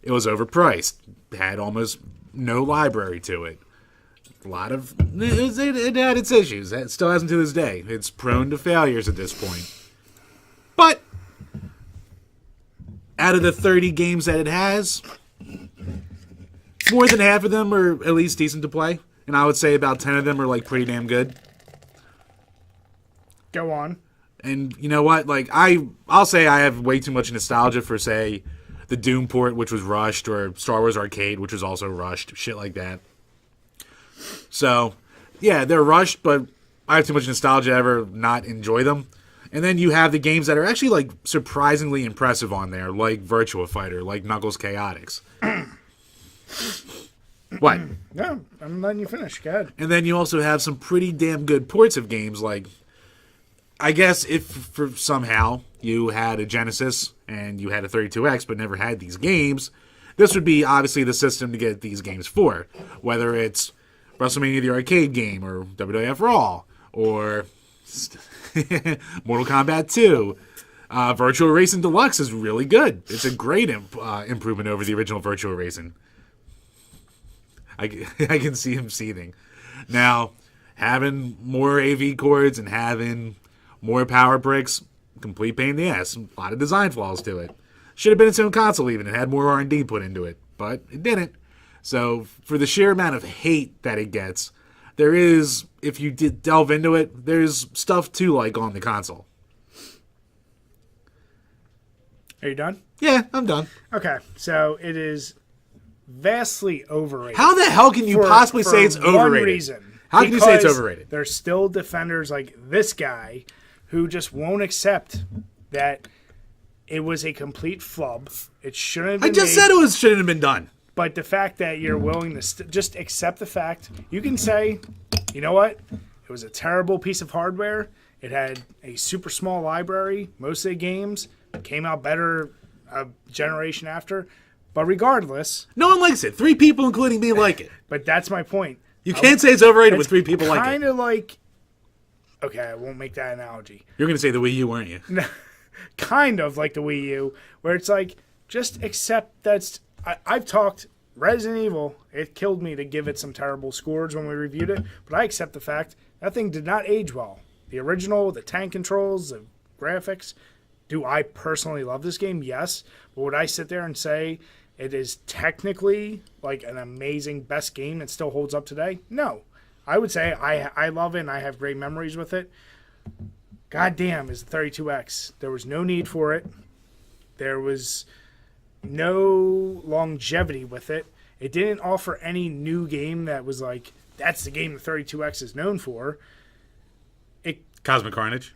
It was overpriced. Had almost no library to it. It had its issues. It still hasn't to this day. It's prone to failures at this point. But out of the 30 games that it has, more than half of them are at least decent to play. And I would say about 10 of them are like pretty damn good.
Go on.
And you know what? Like I'll say I have way too much nostalgia for, say, the Doom port, which was rushed, or Star Wars Arcade, which was also rushed, shit like that. So, yeah, they're rushed, but I have too much nostalgia to ever not enjoy them. And then you have the games that are actually like surprisingly impressive on there, like Virtua Fighter, like Knuckles Chaotix. What?
No, I'm letting you finish. Go ahead.
And then you also have some pretty damn good ports of games like, I guess if for somehow you had a Genesis and you had a 32X but never had these games, this would be obviously the system to get these games for. Whether it's WrestleMania the Arcade game, or WWF Raw, or Mortal Kombat 2. Virtual Racing Deluxe is really good. It's a great improvement over the original Virtual Racing. I can see him seething. Now, having more AV cords and having more power bricks, complete pain in the ass. A lot of design flaws to it. Should have been its own console even. It had more R&D put into it, but it didn't. So for the sheer amount of hate that it gets, there is, if you did delve into it, there's stuff to like on the console.
Are you done?
Yeah, I'm done.
Okay, so it is vastly overrated.
How the hell can you possibly say it's overrated?
One reason.
How can you say it's overrated?
There's still defenders like this guy who just won't accept that it was a complete flub. It shouldn't have been
I just said it shouldn't have been done.
But the fact that you're willing to just accept the fact, you can say, you know what? It was a terrible piece of hardware. It had a super small library. Most of the games came out better a generation after. But regardless...
No one likes it. 3 people, including me, like it.
But that's my point.
You can't say it's overrated with 3 people like it.
Kind of like... Okay, I won't make that analogy.
You're going to say the Wii U, weren't you?
Kind of like the Wii U, where it's like, just accept that's... I've talked Resident Evil. It killed me to give it some terrible scores when we reviewed it, but I accept the fact that thing did not age well. The original, the tank controls, the graphics. Do I personally love this game? Yes. But would I sit there and say it is technically like an amazing best game that still holds up today? No. I would say I love it and I have great memories with it. God damn is the 32X. There was no need for it. There was no longevity with it. It didn't offer any new game that was like, that's the game the 32X is known for.
Cosmic Carnage.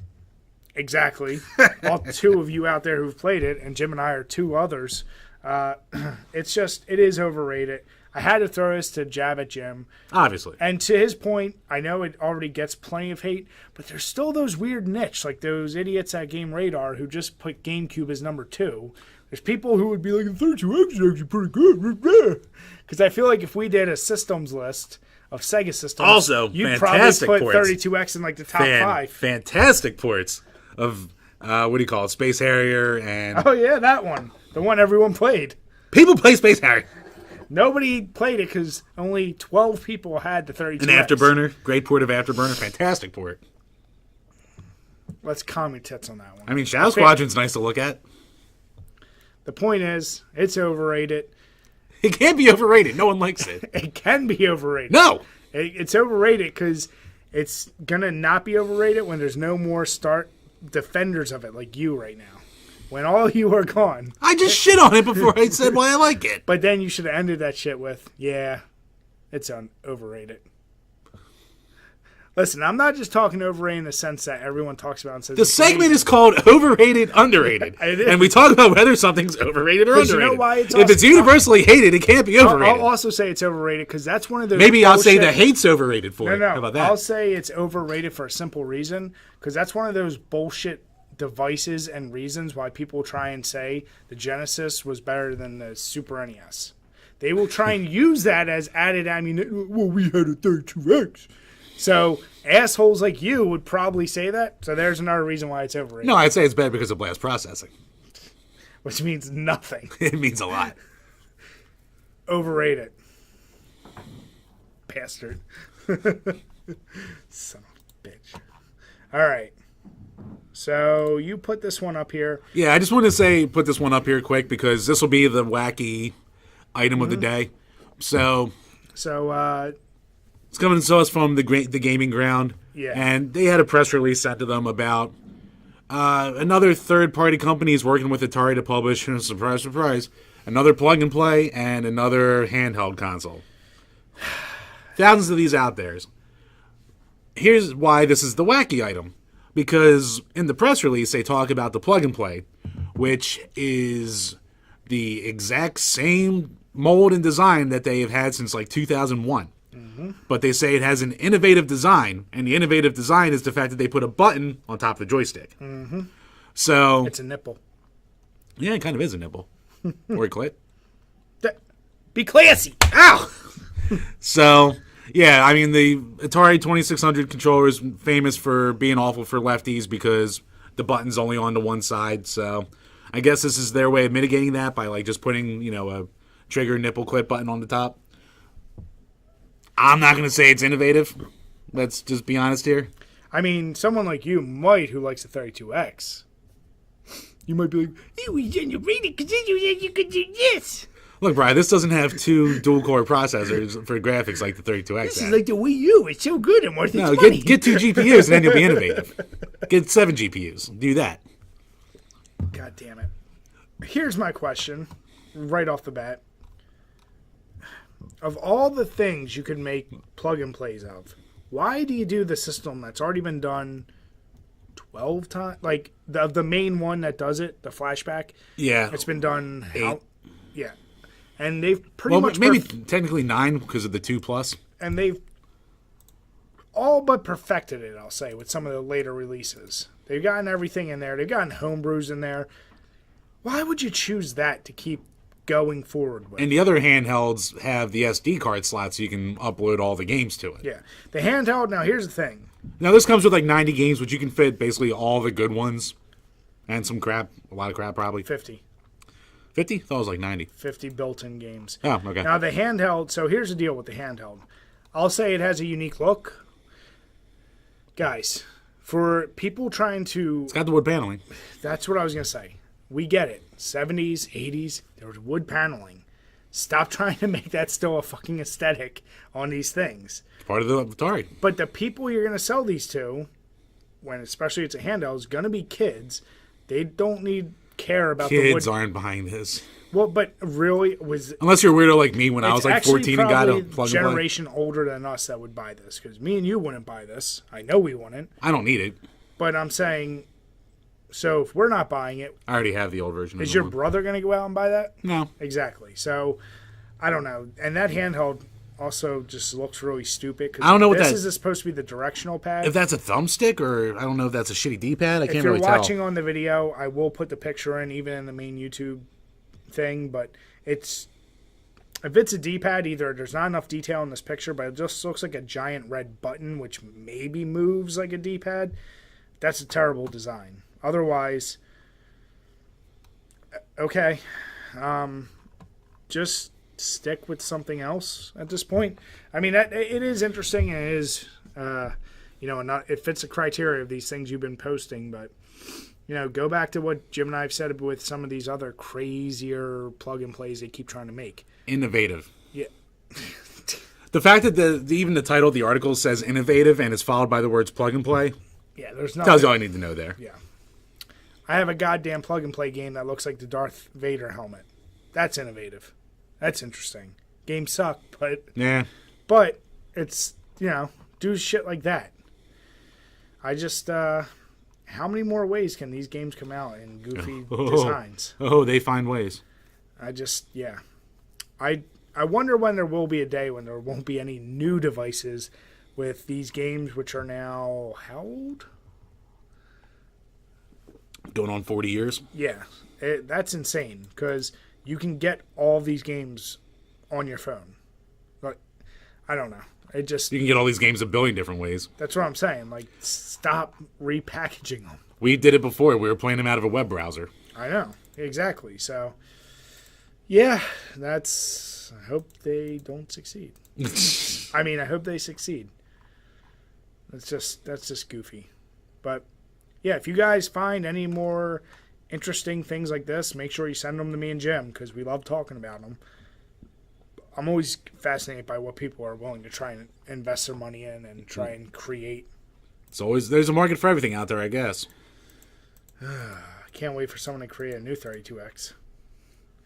Exactly. All two of you out there who've played it, and Jim and I are two others. It is overrated. I had to throw this to jab at Jim.
Obviously.
And to his point, I know it already gets plenty of hate, but there's still those weird niche, like those idiots at Game Radar who just put GameCube as number 2. There's people who would be like, the 32X is actually pretty good. Because I feel like if we did a systems list of Sega systems,
also,
you'd
fantastic
probably put
ports.
32X in like the top 5.
Fantastic ports of, what do you call it, Space Harrier and...
Oh yeah, that one. The one everyone played.
People play Space Harrier.
Nobody played it because only 12 people had the 32X.
An Afterburner. Great port of Afterburner. Fantastic port.
Let's calm your tits on that one.
I mean, Shadow Squadron's nice to look at.
The point is, it's overrated.
It can't be overrated. No one likes it.
It can be overrated.
No!
It's overrated because it's going to not be overrated when there's no more start defenders of it like you right now. When all you are gone.
I just shit on it before I said why I like it.
But then you should have ended that shit with, yeah, it's overrated. Listen, I'm not just talking overrated in the sense that everyone talks about and says...
The segment is called Overrated, Underrated. And we talk about whether something's overrated or underrated.
You know why it's
if it's universally hated, it can't be overrated.
I'll also say it's overrated because that's one of those...
Maybe I'll say the hate's overrated for it.
No.
How about that?
I'll say it's overrated for a simple reason because that's one of those bullshit devices and reasons why people try and say the Genesis was better than the Super NES. They will try and use that as added ammunition. Well, we had a 32X. So assholes like you would probably say that. So there's another reason why it's overrated.
No, I'd say it's better because of blast processing.
Which means nothing.
It means a lot.
Overrated. Bastard. Son of a bitch. All right. So you put this one up here.
Yeah, I just want to put this one up here quick because this will be the wacky item of the day. So it's coming to us from the Gaming Ground.
Yeah.
And they had a press release sent to them about another third-party company is working with Atari to publish, surprise, surprise, another plug-and-play and another handheld console. Thousands of these out there. Here's why this is the wacky item. Because in the press release, they talk about the plug-and-play, which is the exact same mold and design that they have had since like 2001. Mm-hmm. But they say it has an innovative design, and the innovative design is the fact that they put a button on top of the joystick.
Mm-hmm.
So
it's a nipple.
Yeah, it kind of is a nipple. Or a clit.
Be classy.
Ow! So... yeah, I mean, the Atari 2600 controller is famous for being awful for lefties because the button's only on to one side. So I guess this is their way of mitigating that by like just putting, a trigger nipple clip button on the top. I'm not going to say it's innovative. Let's just be honest here.
I mean, someone like you might who likes the 32X. You might be like, it was generated because you could do this.
Look, Brian, this doesn't have 2 dual-core processors for graphics like the 32X.
This is like the Wii U. It's so good and worth its money.
Get 2 GPUs and then you'll be innovative. Get 7 GPUs. Do that.
God damn it. Here's my question, right off the bat. Of all the things you could make plug-and-plays of, why do you do the system that's already been done 12 times? Like, the main one that does it, the flashback?
Yeah.
It's been done...
8.
Yeah. And they've pretty much...
maybe technically 9 because of the 2+.
And they've all but perfected it, I'll say, with some of the later releases. They've gotten everything in there. They've gotten homebrews in there. Why would you choose that to keep going forward with?
And the other handhelds have the SD card slot so you can upload all the games to it.
Yeah. The handheld, now here's the thing.
Now this comes with like 90 games, which you can fit basically all the good ones. And some crap. A lot of crap, probably.
50.
50? I thought it was like 90.
50 built-in games.
Oh, okay.
Now, the handheld... So, here's the deal with the handheld. I'll say it has a unique look. Guys, for people trying to...
It's got the wood paneling.
That's what I was going to say. We get it. 70s, 80s, there was wood paneling. Stop trying to make that still a fucking aesthetic on these things.
Part of the Atari.
But the people you're going to sell these to, when especially it's a handheld, is going to be kids. They don't need care about the wood.
Kids aren't buying this.
Well, but really was
unless you're a weirdo like me when I was like 14 and got a plug and
generation older than us that would buy this, because me and you wouldn't buy this. I know we wouldn't.
I don't need it.
But I'm saying, so if we're not buying it,
I already have the old version.
Is your brother going to go out and buy that?
No.
Exactly. So I don't know. And that handheld also just looks really stupid.
I don't know what
this
that
is supposed to be the directional pad.
If that's a thumbstick, or I don't know if that's a shitty D-pad. I can't really tell.
If you're watching on the video, I will put the picture in, even in the main YouTube thing. But if it's a D-pad, either there's not enough detail in this picture, but it just looks like a giant red button, which maybe moves like a D-pad. That's a terrible design. Otherwise, okay, just stick with something else at this point. I mean, it is interesting, and it is, it fits the criteria of these things you've been posting, but, go back to what Jim and I have said with some of these other crazier plug-and-plays they keep trying to make.
Innovative.
Yeah.
The fact that even the title of the article says innovative and is followed by the words plug-and-play,
yeah, there's nothing.
Tells you all I need to know there.
Yeah. I have a goddamn plug-and-play game that looks like the Darth Vader helmet. That's innovative. That's interesting. Games suck, but...
Yeah.
But it's, do shit like that. I just... how many more ways can these games come out in goofy designs?
Oh, they find ways.
Yeah. I wonder when there will be a day when there won't be any new devices with these games, which are now... How old?
Going on 40 years?
Yeah. That's insane, because you can get all these games on your phone. Like, I don't know. It just...
You can get all these games a billion different ways.
That's what I'm saying. Like, stop repackaging them.
We did it before. We were playing them out of a web browser.
I know. Exactly. So, yeah, that's... I hope they don't succeed. I mean, I hope they succeed. That's just goofy. But, yeah, if you guys find any more interesting things like this, make sure you send them to me and Jim, because we love talking about them. I'm always fascinated by what people are willing to try and invest their money in and try and create.
There's a market for everything out there, I guess.
I can't wait for someone to create a new 32X.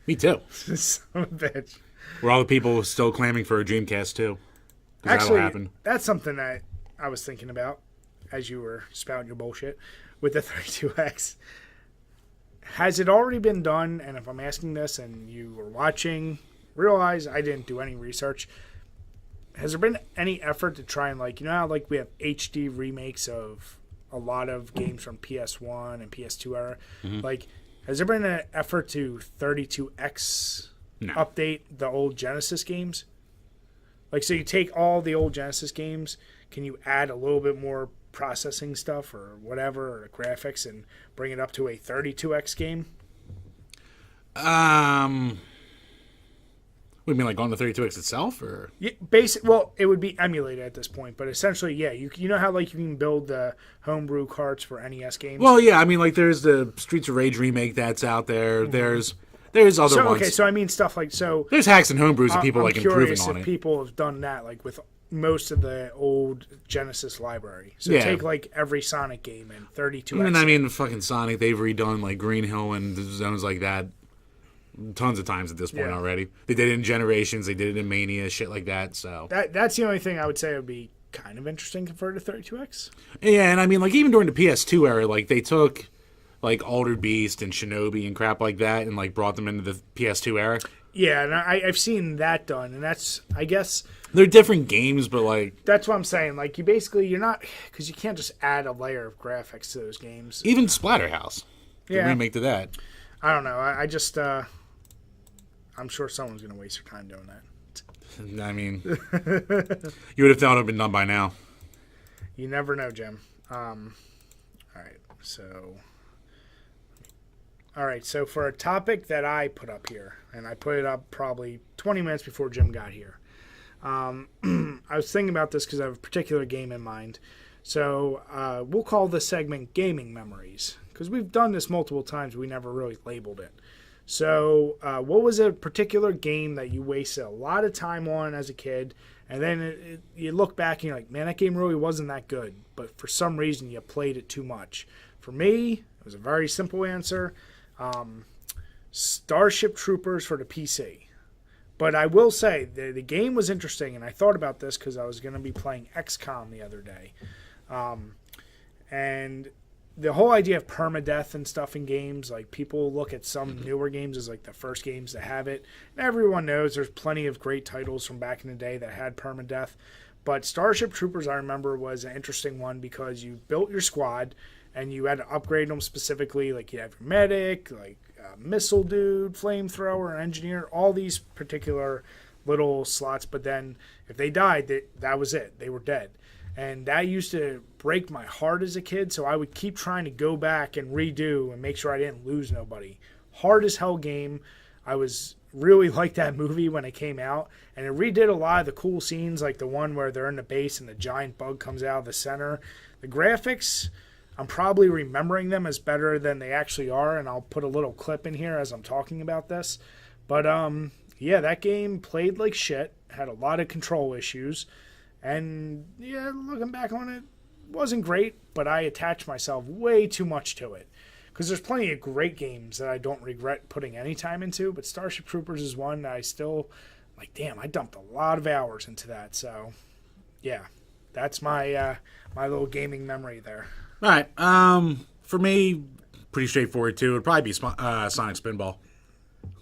Me too.
Son of a bitch.
We're all the people still claiming for a Dreamcast too.
Actually,
that'll happen.
That's something that I was thinking about as you were spouting your bullshit with the 32X. Has it already been done? And if I'm asking this and you were watching, realize I didn't do any research. Has there been any effort to try and, how we have HD remakes of a lot of games from PS1 and PS2 era?
Mm-hmm.
Has there been an effort to 32X update the old Genesis games? So you take all the old Genesis games, can you add a little bit more processing stuff or whatever, or graphics, and bring it up to a 32X game?
We mean on the 32X itself, or?
Yeah, well, it would be emulated at this point, but essentially, yeah, you know how you can build the homebrew carts for NES games?
Well, yeah, I mean there's the Streets of Rage remake that's out there. Mm-hmm. There's other ones.
Okay, so I mean stuff
there's hacks and homebrews of people
I'm
improving on
if
it.
People have done that with most of the old Genesis library. So take every Sonic game and 32X.
I mean fucking Sonic, they've redone Green Hill and zones like that tons of times at this point already. They did it in Generations, they did it in Mania, shit like that. So
that's the only thing I would say would be kind of interesting compared to 32X.
Yeah, and I mean even during the PS2 era, they took Altered Beast and Shinobi and crap like that and brought them into the PS2 era.
Yeah, and I've seen that done, and that's, I guess...
They're different games, but
That's what I'm saying. You're not... Because you can't just add a layer of graphics to those games.
Even Splatterhouse. The remake to that.
I don't know. I just... I'm sure someone's going to waste their time doing that.
I mean... you would have thought it would have been done by now.
You never know, Jim. All right, so for a topic that I put up here, and I put it up probably 20 minutes before Jim got here, I was thinking about this because I have a particular game in mind. So we'll call this segment Gaming Memories, because we've done this multiple times. We never really labeled it. So, what was a particular game that you wasted a lot of time on as a kid, and then you look back and you're like, man, that game really wasn't that good, but for some reason you played it too much? For me, it was a very simple answer. Starship Troopers for the PC. But I will say, the game was interesting, and I thought about this because I was going to be playing XCOM the other day. And the whole idea of permadeath and stuff in games, like people look at some newer games as like the first games to have it. And everyone knows there's plenty of great titles from back in the day that had permadeath. But Starship Troopers, I remember, was an interesting one because you built your squad and you had to upgrade them specifically. Like you have your medic, like missile dude, flamethrower, engineer, all these particular little slots. But then if they died, that was it. They were dead. And that used to break my heart as a kid, so I would keep trying to go back and redo and make sure I didn't lose nobody. Hard as hell game. I was really like that movie when it came out, and it redid a lot of the cool scenes, like the one where they're in the base and the giant bug comes out of the center. The graphics, I'm probably remembering them as better than they actually are, and I'll put a little clip in here as I'm talking about this. But, yeah, that game played like shit, had a lot of control issues. And, yeah, looking back on it, wasn't great, but I attached myself way too much to it. Because there's plenty of great games that I don't regret putting any time into, but Starship Troopers is one that I still, like, damn, I dumped a lot of hours into that. So, yeah, that's my my little gaming memory there.
All right. For me, pretty straightforward, too. It would probably be Sonic Spinball.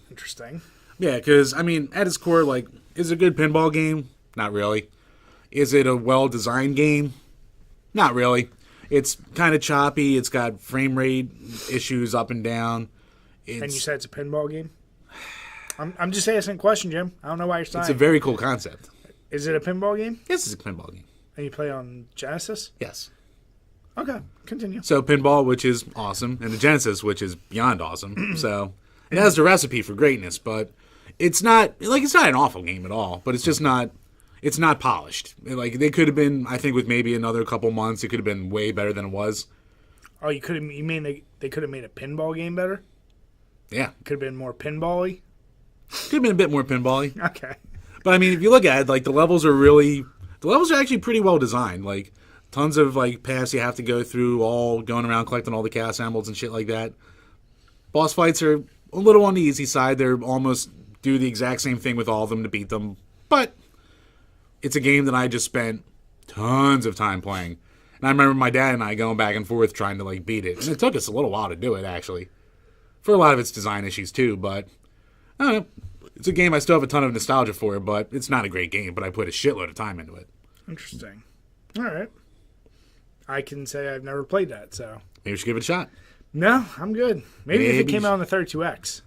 Interesting.
Yeah, because, I mean, at its core, like, is it a good pinball game? Not really. Is it a well-designed game? Not really. It's kind of choppy. It's got frame rate issues up and down.
And you said it's a pinball game? I'm just asking a question, Jim. I don't know why you're saying.
It's a very cool concept.
Is it a pinball game?
Yes, it's a pinball game.
And you play on Genesis?
Yes.
Okay, continue.
So pinball, which is awesome, and the Genesis, which is beyond awesome. So it has the recipe for greatness, but it's not an awful game at all. But it's just not. It's not polished. Like, they could have been, I think, with maybe another couple months, it could have been way better than it was.
Oh, you mean they could have made a pinball game better?
Yeah.
Could have been more pinball-y?
Could have been a bit more pinball-y.
Okay.
But, I mean, if you look at it, like, the levels are actually pretty well designed. Like, tons of, like, paths you have to go through, all going around collecting all the cast emeralds and shit like that. Boss fights are a little on the easy side. They're almost do the exact same thing with all of them to beat them. But it's a game that I just spent tons of time playing. And I remember my dad and I going back and forth trying to, like, beat it. And it took us a little while to do it, actually. For a lot of its design issues, too. But, I don't know. It's a game I still have a ton of nostalgia for, but it's not a great game. But I put a shitload of time into it.
Interesting. All right. I can say I've never played that, so.
Maybe we should give it a shot.
No, I'm good. Maybe if it came out on the 32X.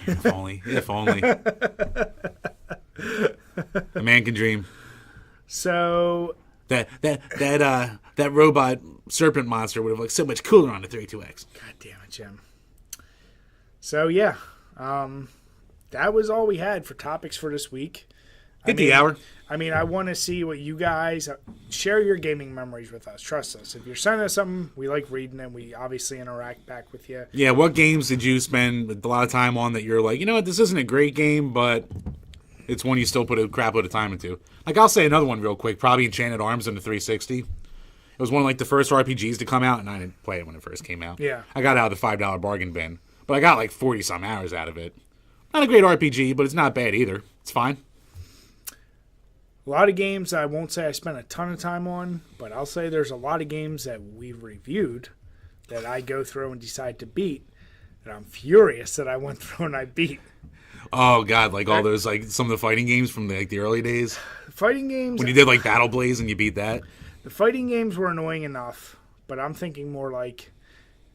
If only. If only. A man can dream.
So
that robot serpent monster would have looked so much cooler on the 32X.
God damn it, Jim. So yeah, that was all we had for topics for this week.
Hit the hour.
I mean, I want to see what you guys share your gaming memories with us. Trust us. If you're sending us something, we like reading it. We obviously interact back with you.
Yeah, what games did you spend a lot of time on that you're like, you know what, this isn't a great game, but it's one you still put a crap load of time into? Like, I'll say another one real quick. Probably Enchanted Arms on the 360. It was one of, like, the first RPGs to come out, and I didn't play it when it first came out.
Yeah.
I got out of the $5 bargain bin, but I got like 40-some hours out of it. Not a great RPG, but it's not bad either. It's fine.
A lot of games I won't say I spent a ton of time on, but I'll say there's a lot of games that we've reviewed that I go through and decide to beat, and I'm furious that I went through and I beat.
Oh, God, like all those, like, some of the fighting games from the early days?
Fighting games...
When you did, like, Battle Blaze and you beat that?
The fighting games were annoying enough, but I'm thinking more like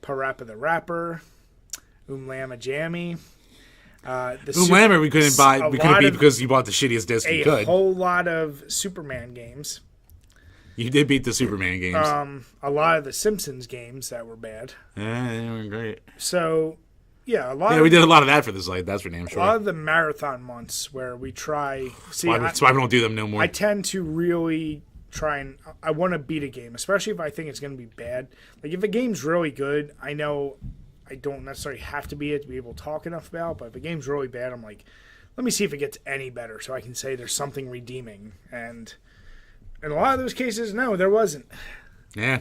Parappa the Rapper, Lama Jammy.
Lama we couldn't beat because you bought the shittiest disc you could.
A whole lot of Superman games.
You did beat the Superman games.
A lot of the Simpsons games that were bad.
Yeah, they were great.
So, yeah,
we did a lot of that for the site, that's for damn sure.
A lot of the marathon months where we try...
That's why we don't do them no more.
I tend to really try and... I want to beat a game, especially if I think it's going to be bad. Like, if a game's really good, I know I don't necessarily have to be it to be able to talk enough about. But if a game's really bad, I'm like, let me see if it gets any better so I can say there's something redeeming. And in a lot of those cases, no, there wasn't.
Yeah.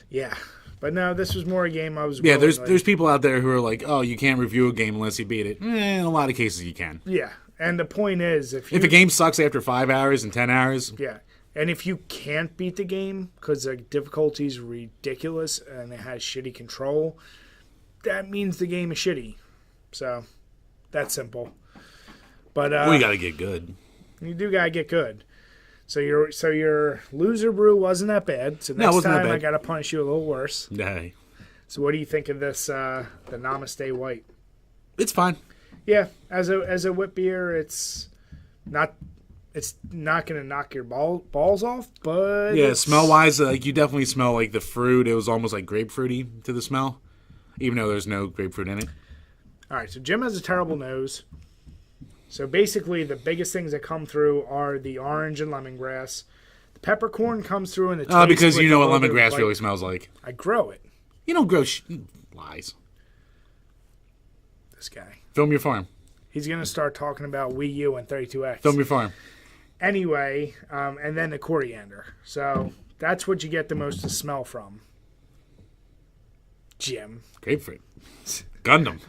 Yeah. But no, this was more a game I was.
Yeah, there's people out there who are like, oh, you can't review a game unless you beat it. In a lot of cases, you can.
Yeah, and the point is, if
a game sucks after 5 hours and 10 hours.
Yeah, and if you can't beat the game because the difficulty is ridiculous and it has shitty control, that means the game is shitty. So that's simple. But
we got to get good.
You do gotta get good. So your loser brew wasn't that bad. So next time I gotta punish you a little worse.
Hey.
So what do you think of this? The Namaste White.
It's fine.
Yeah, as a wit beer, it's not gonna knock your balls off, but
yeah, smell wise, like you definitely smell like the fruit. It was almost like grapefruity to the smell, even though there's no grapefruit in it.
All right, so Jim has a terrible nose. So basically, the biggest things that come through are the orange and lemongrass. The peppercorn comes through in the taste.
Because you know what lemongrass really smells like.
I grow it.
You don't grow lies.
This guy.
Film your farm.
He's going to start talking about Wii U and 32X.
Film your farm.
Anyway, and then the coriander. So that's what you get the most to smell from. Jim.
Grapefruit. Gundam.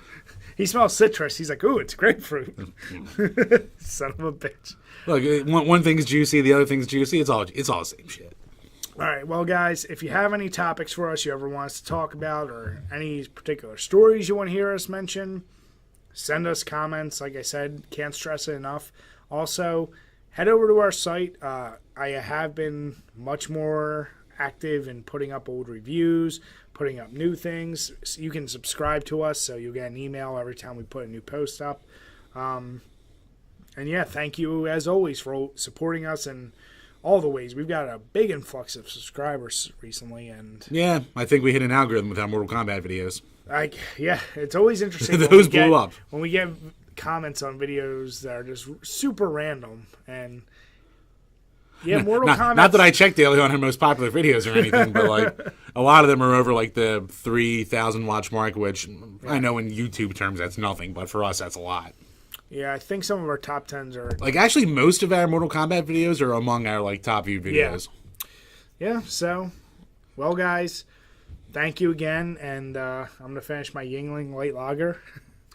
He smells citrus. He's like, ooh, it's grapefruit. Son of a bitch.
Look, one thing's juicy, the other thing's juicy. It's all the same shit.
All right, well, guys, if you have any topics for us you ever want us to talk about or any particular stories you want to hear us mention, send us comments. Like I said, can't stress it enough. Also, head over to our site. I have been much more active in putting up old reviews, putting up new things. So you can subscribe to us so you'll get an email every time we put a new post up. And yeah, thank you as always for supporting us in all the ways. We've got a big influx of subscribers recently, and
yeah, I think we hit an algorithm with our Mortal Kombat videos.
Yeah, it's always interesting.
Those blew up
when we get comments on videos that are just super random. And yeah, Mortal Kombat.
Not that I check daily on her most popular videos or anything, but like a lot of them are over like the 3,000 watch mark, which I know in YouTube terms that's nothing, but for us that's a lot.
Yeah, I think some of our top 10s are
like actually most of our Mortal Kombat videos are among our like top view videos.
Yeah. So, well, guys, thank you again, and I'm gonna finish my Yingling Light Lager.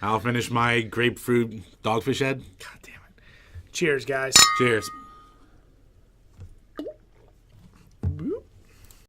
I'll finish my grapefruit Dogfish Head.
God damn it! Cheers, guys.
Cheers.